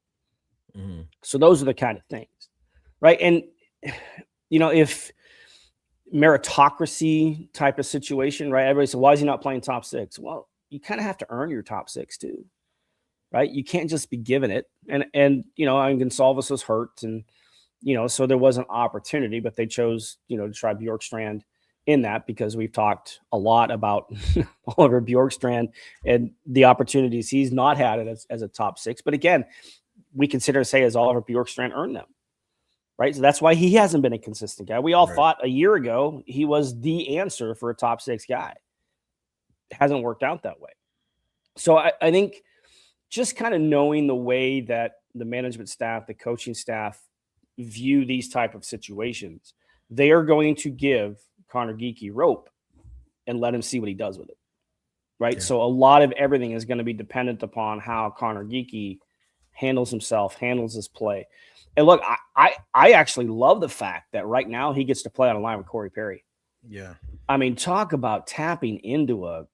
Mm-hmm. So those are the kind of things, right? And, if meritocracy type of situation, right? Everybody said, why is he not playing top 6? Well, you kind of have to earn your top 6 too, right? You can't just be given it. And Gonsalves was hurt, and, so there was an opportunity, but they chose, to try Bjorkstrand in that because we've talked a lot about Oliver Bjorkstrand and the opportunities he's not had as a top 6. But again, we consider as Oliver Bjorkstrand earned them, right? So that's why he hasn't been a consistent guy. We all thought a year ago he was the answer for a top 6 guy. hasn't worked out that way. So I think just kind of knowing the way that the management staff, the coaching staff view these type of situations, they are going to give Connor Geekie rope and let him see what he does with it. Right. Yeah. So a lot of everything is going to be dependent upon how Connor Geekie handles himself, handles his play. And look, I actually love the fact that right now he gets to play on a line with Corey Perry. Yeah. I mean, talk about tapping into a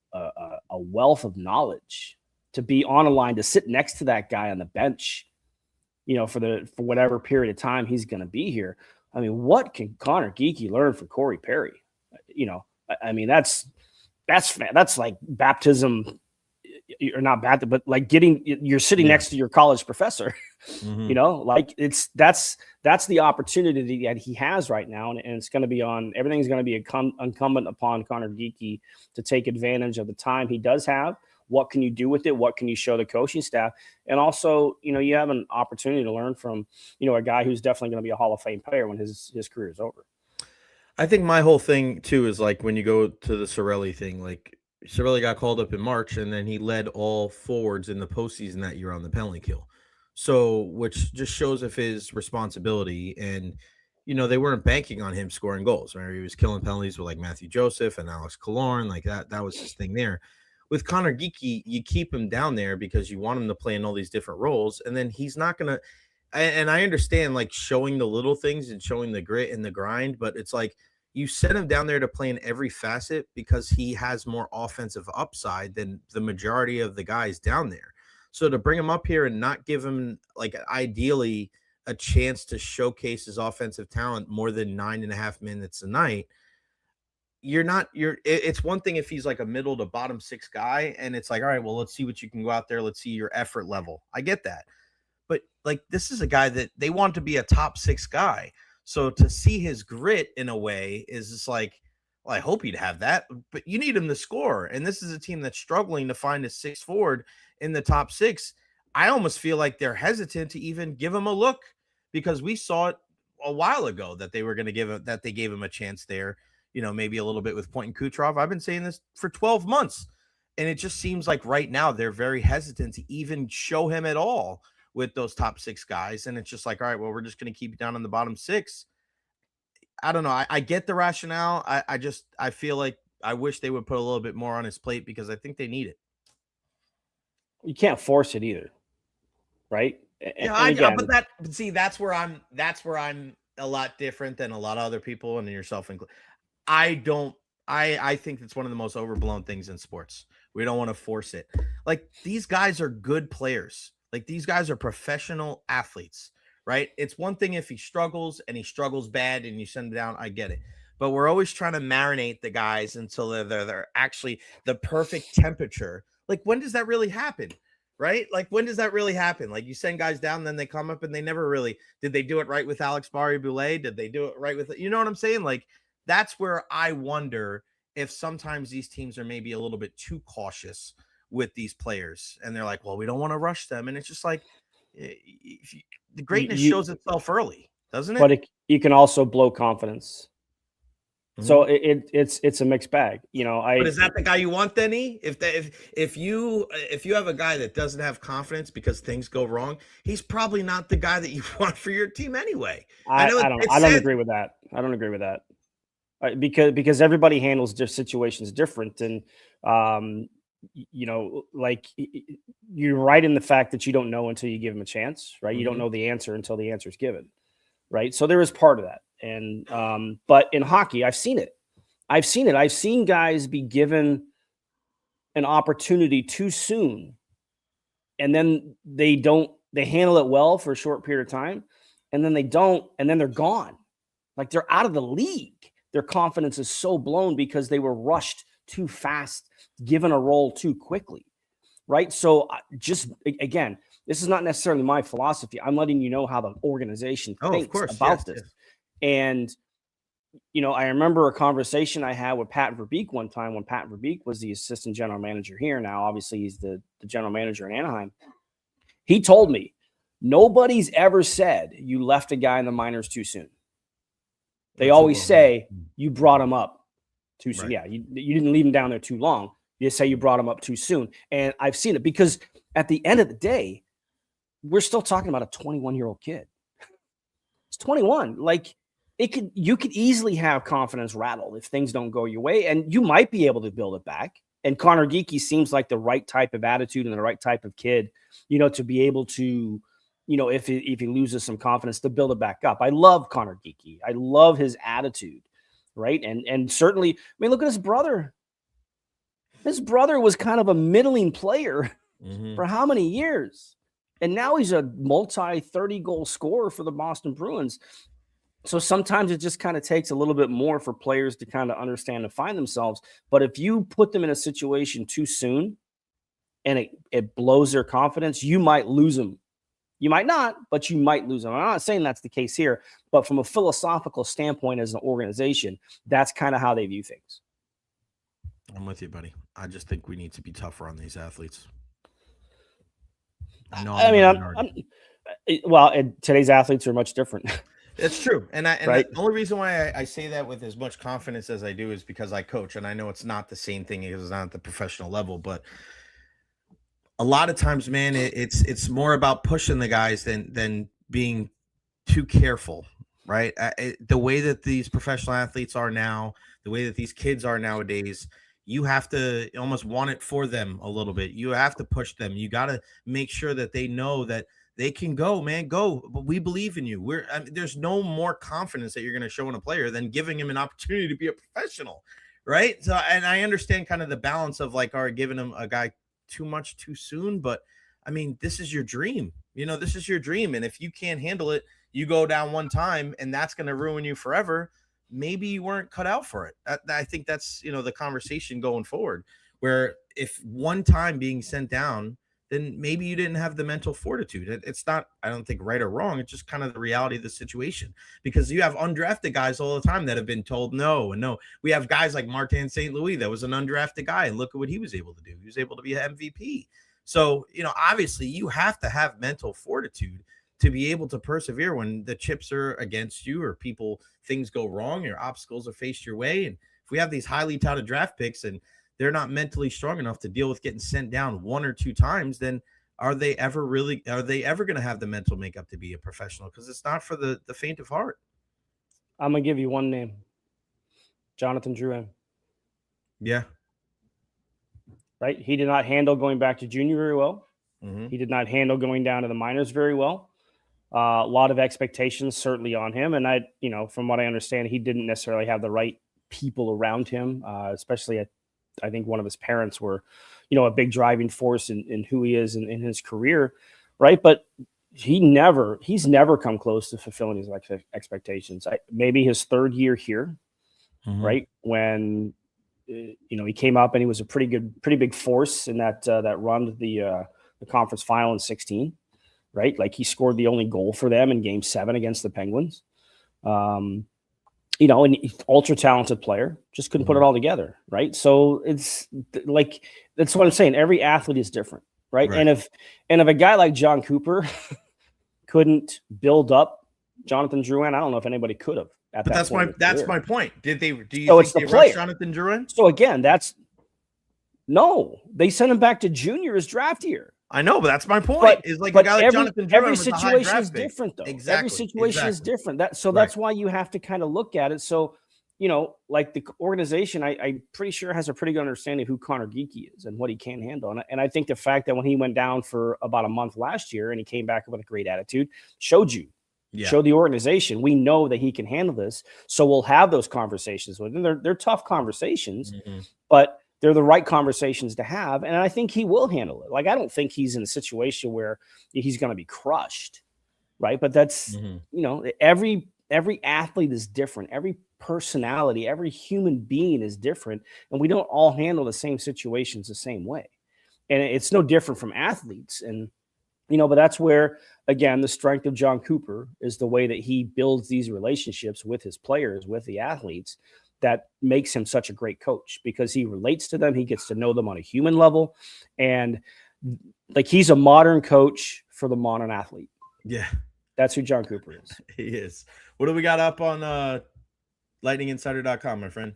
wealth of knowledge to be on a line, to sit next to that guy on the bench, for whatever period of time he's going to be here. I mean, what can Connor Geekie learn from Corey Perry? I mean, that's like baptism, or not baptism, but like you're sitting next to your college professor. Mm-hmm. That's the opportunity that he has right now, and it's going to be everything's going to be incumbent upon Connor Geekie to take advantage of the time he does have. What can you do with it? What can you show the coaching staff? And also, you have an opportunity to learn from, a guy who's definitely going to be a Hall of Fame player when his career is over. I think my whole thing too is like when you go to the Sorelli thing, like Sorelli got called up in March and then he led all forwards in the postseason that year on the penalty kill. So, which just shows of his responsibility. And, they weren't banking on him scoring goals. Right? He was killing penalties with like Matthew Joseph and Alex Killorn, like that was his thing there. With Connor Geekie, you keep him down there because you want him to play in all these different roles. And then he's not going to, and I understand like showing the little things and showing the grit and the grind, but it's like you send him down there to play in every facet because he has more offensive upside than the majority of the guys down there. So to bring him up here and not give him like ideally a chance to showcase his offensive talent more than 9.5 minutes a night, it's one thing if he's like a middle to bottom six guy and it's like, all right, well, let's see what you can go out there. Let's see your effort level. I get that. But like, this is a guy that they want to be a top six guy. So to see his grit in a way is just like, well, I hope he'd have that, but you need him to score. And this is a team that's struggling to find a sixth forward in the top six. I almost feel like they're hesitant to even give him a look because we saw it a while ago that they were going to they gave him a chance there. Maybe a little bit with Point and Kucherov. I've been saying this for 12 months. And it just seems like right now they're very hesitant to even show him at all with those top six guys. And it's just like, all right, well, we're just going to keep it down in the bottom six. I don't know. I get the rationale. I feel like I wish they would put a little bit more on his plate because I think they need it. You can't force it either. Right. Yeah, that's where I'm a lot different than a lot of other people and yourself included. I think it's one of the most overblown things in sports. We don't want to force it. Like these guys are good players. Like these guys are professional athletes, right? It's one thing if he struggles and he struggles bad and you send him down. I get it. But we're always trying to marinate the guys until they're actually the perfect temperature. Like when does that really happen? Right? Like when does that really happen? Like you send guys down, then they come up and they never really, did they do it right with Alex Barré-Boulet? Did they do it right with, you know what I'm saying? Like that's where I wonder if sometimes these teams are maybe a little bit too cautious with these players and they're like, well, we don't want to rush them. And it's just like the greatness shows itself early, doesn't it? But you can also blow confidence. Mm-hmm. So it's a mixed bag, But is that the guy you want, then? If you have a guy that doesn't have confidence because things go wrong, he's probably not the guy that you want for your team anyway. I don't agree with that. I don't agree with that because everybody handles their situations different, and like you're right in the fact that you don't know until you give him a chance, right? Mm-hmm. You don't know the answer until the answer is given, right? So there is part of that. And but in hockey, I've seen it. I've seen guys be given an opportunity too soon, and then they handle it well for a short period of time, and then they don't, and then they're gone. Like they're out of the league. Their confidence is so blown because they were rushed too fast, given a role too quickly, right? So just again, this is not necessarily my philosophy. I'm letting you know how the organization thinks about this. Yes. And, I remember a conversation I had with Pat Verbeek one time when Pat Verbeek was the assistant general manager here. Now, obviously, he's the general manager in Anaheim. He told me, nobody's ever said you left a guy in the minors too soon. They always say you brought him up too soon. Right. Yeah, you didn't leave him down there too long. You say you brought him up too soon. And I've seen it because at the end of the day, we're still talking about a 21-year-old kid. It's 21. Like you could easily have confidence rattled if things don't go your way, and you might be able to build it back. And Connor Geekie seems like the right type of attitude and the right type of kid, to be able to, if he loses some confidence, to build it back up. I love Connor Geekie. I love his attitude, right? And certainly, I mean, look at his brother. His brother was kind of a middling player for how many years? And now he's a multi-30-goal scorer for the Boston Bruins. So sometimes it just kind of takes a little bit more for players to kind of understand and find themselves. But if you put them in a situation too soon and it blows their confidence, you might lose them. You might not, but you might lose them. I'm not saying that's the case here, but from a philosophical standpoint as an organization, that's kind of how they view things. I'm with you, buddy. I just think we need to be tougher on these athletes. Today's athletes are much different. It's true. And right? The only reason why I say that with as much confidence as I do is because I coach, and I know it's not the same thing because it's not at the professional level, but a lot of times, man, it's more about pushing the guys than being too careful, right? The way that these professional athletes are now, the way that these kids are nowadays, you have to almost want it for them a little bit. You have to push them. You got to make sure that they know that they can go, man, go. But we believe in you. There's no more confidence that you're going to show in a player than giving him an opportunity to be a professional, right? So, and I understand kind of the balance of like, all right, giving him a guy too much too soon. But I mean, this is your dream. This is your dream. And if you can't handle it, you go down one time and that's going to ruin you forever. Maybe you weren't cut out for it. I think that's, the conversation going forward, where if one time being sent down, then maybe you didn't have the mental fortitude. It's not, I don't think, right or wrong. It's just kind of the reality of the situation, because you have undrafted guys all the time that have been told no and no. We have guys like Martin St. Louis that was an undrafted guy, and look at what he was able to do. He was able to be an MVP. So, obviously you have to have mental fortitude to be able to persevere when the chips are against you or things go wrong, or obstacles are faced your way. And if we have these highly touted draft picks and they're not mentally strong enough to deal with getting sent down one or two times, then are they ever going to have the mental makeup to be a professional? Because it's not for the faint of heart. I'm going to give you one name. Jonathan Drouin. Yeah. Right? He did not handle going back to junior very well. Mm-hmm. He did not handle going down to the minors very well. A lot of expectations certainly on him. And from what I understand, he didn't necessarily have the right people around him, especially I think one of his parents were, a big driving force in who he is in his career. Right. But he's never come close to fulfilling his expectations. Maybe his third year here, mm-hmm. right, when he came up and he was a pretty big force in that run to the conference final in 2016, right? Like he scored the only goal for them in Game 7 against the Penguins. And ultra talented player, just couldn't put it all together, right? So it's like, that's what I'm saying. Every athlete is different, right? And if a guy like Jon Cooper couldn't build up Jonathan Drouin, I don't know if anybody could have. But that's my point. Do you think they rushed Jonathan Drouin? So again, no, they sent him back to junior his draft year. I know, but that's my point. Is like a guy like Jonathan Drouin. Every situation is different, though. Exactly. Every situation is different. That's why you have to kind of look at it. So, like the organization, I'm pretty sure has a pretty good understanding of who Connor Geekie is and what he can handle. And I think the fact that when he went down for about a month last year and he came back with a great attitude showed the organization, we know that he can handle this. So we'll have those conversations with him. They're tough conversations, but they're the right conversations to have. And I think he will handle it. Like, I don't think he's in a situation where he's going to be crushed. Right. But that's, every athlete is different. Every personality, every human being is different. And we don't all handle the same situations the same way. And it's no different from athletes. And, but that's where, again, the strength of Jon Cooper is the way that he builds these relationships with his players, with the athletes, that makes him such a great coach, because he relates to them. He gets to know them on a human level. And like, he's a modern coach for the modern athlete. Yeah. That's who Jon Cooper is. He is. What do we got up on lightninginsider.com, my friend?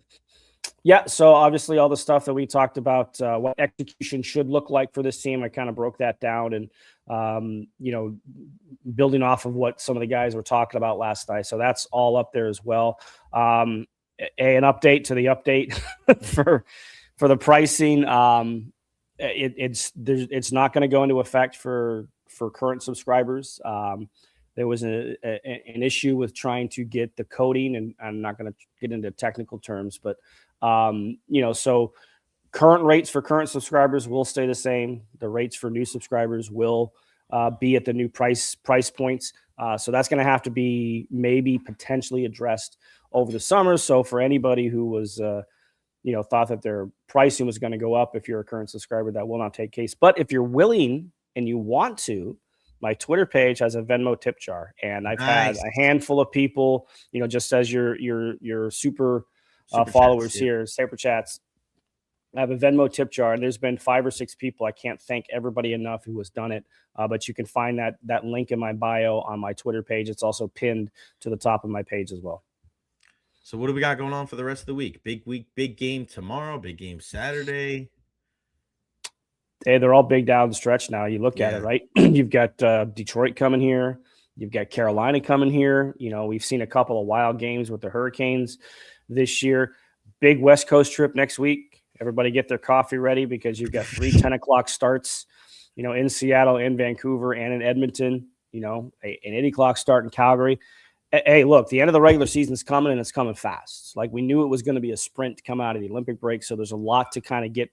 Yeah, so obviously all the stuff that we talked about, what execution should look like for this team, I kind of broke that down, and building off of what some of the guys were talking about last night. So that's all up there as well. An update to the update for the pricing. It's not going to go into effect for current subscribers. There was an issue with trying to get the coding, and I'm not going to get into technical terms, but so current rates for current subscribers will stay the same. The rates for new subscribers will be at the new price points. So that's going to have to be maybe potentially addressed over the summer. So for anybody who was, thought that their pricing was going to go up, if you're a current subscriber, that will not take case. But if you're willing and you want to, my Twitter page has a Venmo tip jar, and I've had a handful of people, just as your super followers chats, here, super chats. I have a Venmo tip jar, and there's been 5 or 6 people. I can't thank everybody enough who has done it. But you can find that link in my bio on my Twitter page. It's also pinned to the top of my page as well. So what do we got going on for the rest of the week? Big week, big game tomorrow, big game Saturday. Hey, they're all big down the stretch now. You look at it, right? You've got Detroit coming here. You've got Carolina coming here. We've seen a couple of wild games with the Hurricanes this year. Big West Coast trip next week. Everybody get their coffee ready, because you've got 3 10 o'clock starts, in Seattle, in Vancouver, and in Edmonton, an 8 o'clock start in Calgary. Hey, look, the end of the regular season is coming, and it's coming fast. Like, we knew it was going to be a sprint to come out of the Olympic break. So there's a lot to kind of get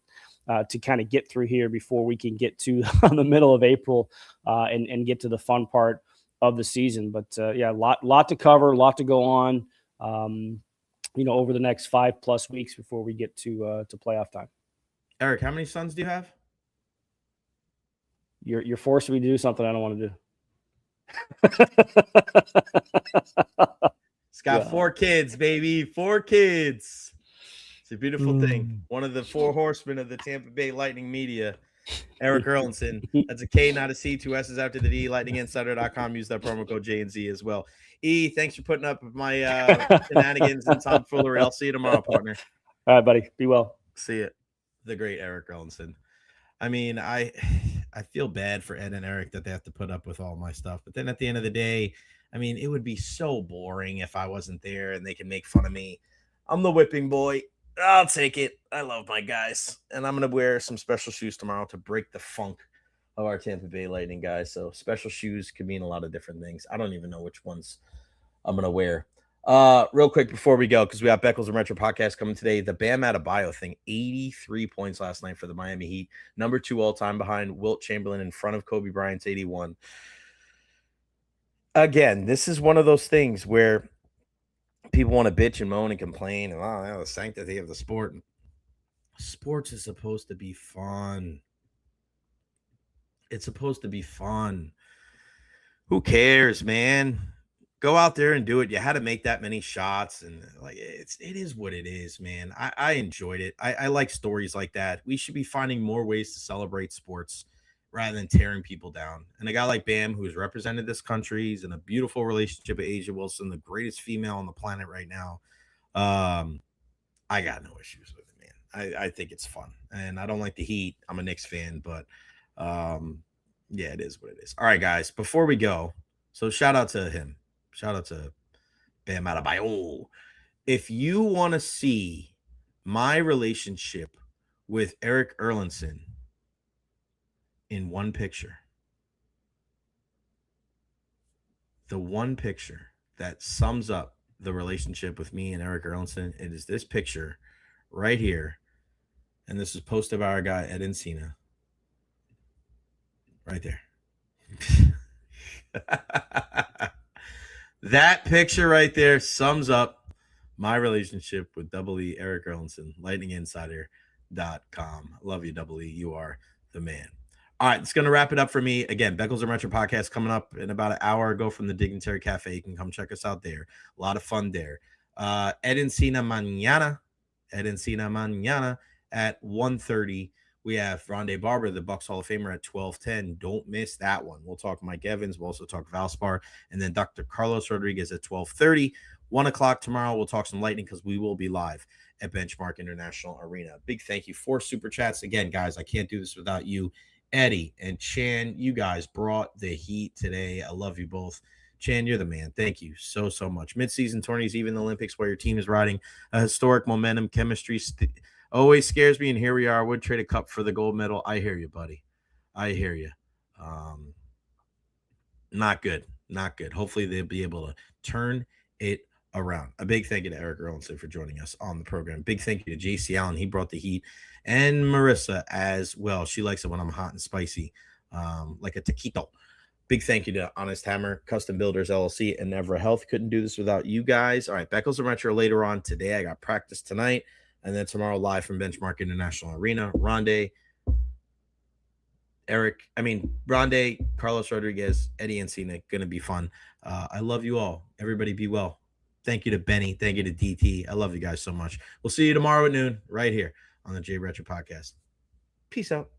through here before we can get to the middle of April and get to the fun part of the season. But lot to cover, a lot to go on, over the next 5+ weeks before we get to playoff time. Eric, how many sons do you have? You're forcing me to do something I don't want to do. It's got 4 kids, baby. 4 kids. It's a beautiful thing. One of the 4 horsemen of the Tampa Bay Lightning media, Erik Erlendsson. That's a K, not a C. 2 S's after the D. LightningInsider.com. Use that promo code JNZ as well. E, thanks for putting up with my shenanigans and tomfoolery. I'll see you tomorrow, partner. All right, buddy. Be well. See you. The great Erik Erlendsson. I mean, I feel bad for Ed and Eric that they have to put up with all my stuff. But then at the end of the day, I mean, it would be so boring if I wasn't there and they can make fun of me. I'm the whipping boy. I'll take it. I love my guys. And I'm going to wear some special shoes tomorrow to break the funk of our Tampa Bay Lightning guys. So special shoes could mean a lot of different things. I don't even know which ones I'm going to wear. Real quick before we go, because we got Beckles and Recher podcast coming today. The Bam Adebayo thing, 83 points last night for the Miami Heat. Number 2 all-time behind Wilt Chamberlain, in front of Kobe Bryant's 81. Again, this is one of those things where people want to bitch and moan and complain and the sanctity of the sport. Sports is supposed to be fun. It's supposed to be fun. Who cares, man? Go out there and do it. You had to make that many shots, and it is what it is, man. I enjoyed it. I like stories like that. We should be finding more ways to celebrate sports rather than tearing people down. And a guy like Bam, who's represented this country, he's in a beautiful relationship with Asia Wilson, the greatest female on the planet right now. I got no issues with it, man. I think it's fun, and I don't like the Heat. I'm a Knicks fan, but yeah, it is what it is. All right, guys, before we go, so shout out to him. Shout out to Bam Adebayo. If you want to see my relationship with Erik Erlendsson in one picture, the one picture that sums up the relationship with me and Erik Erlendsson, it is this picture right here. And this is posted by our guy, Ed Encina. Right there. That picture right there sums up my relationship with Double E, Erik Erlendsson, lightninginsider.com. Love you, Double E. You are the man. All right, it's going to wrap it up for me. Again, Beckles and Recher podcast coming up in about an hour ago from the Dignitary Cafe. You can come check us out there. A lot of fun there. Ed Encina mañana at 1:30. We have Rondé Barber, the Bucs Hall of Famer, at 12:10. Don't miss that one. We'll talk Mike Evans. We'll also talk Valspar. And then Dr. Carlos Rodriguez at 12:30. 1 o'clock tomorrow, we'll talk some Lightning because we will be live at Benchmark International Arena. Big thank you for Super Chats. Again, guys, I can't do this without you. Eddie and Chan, you guys brought the heat today. I love you both. Chan, you're the man. Thank you so much. Mid-season tourneys, even the Olympics, where your team is riding a historic momentum. Chemistry always scares me, and here we are. Would trade a cup for the gold medal. I hear you, buddy. I hear you. Not good. Hopefully they'll be able to turn it around. A big thank you to Erik Erlendsson for joining us on the program. Big thank you to JC Allen. He brought the heat. And Marissa as well. She likes it when I'm hot and spicy, like a taquito. Big thank you to Honest Hammer, Custom Builders LLC, and Nevra Health. Couldn't do this without you guys. All right, Beckles and Recher later on today. I got practice tonight, and then tomorrow live from Benchmark International Arena. Rondé, Carlos Rodriguez, Eddie Encina, going to be fun. I love you all. Everybody be well. Thank you to Benny. Thank you to DT. I love you guys so much. We'll see you tomorrow at noon right here on the Jay Recher Podcast. Peace out.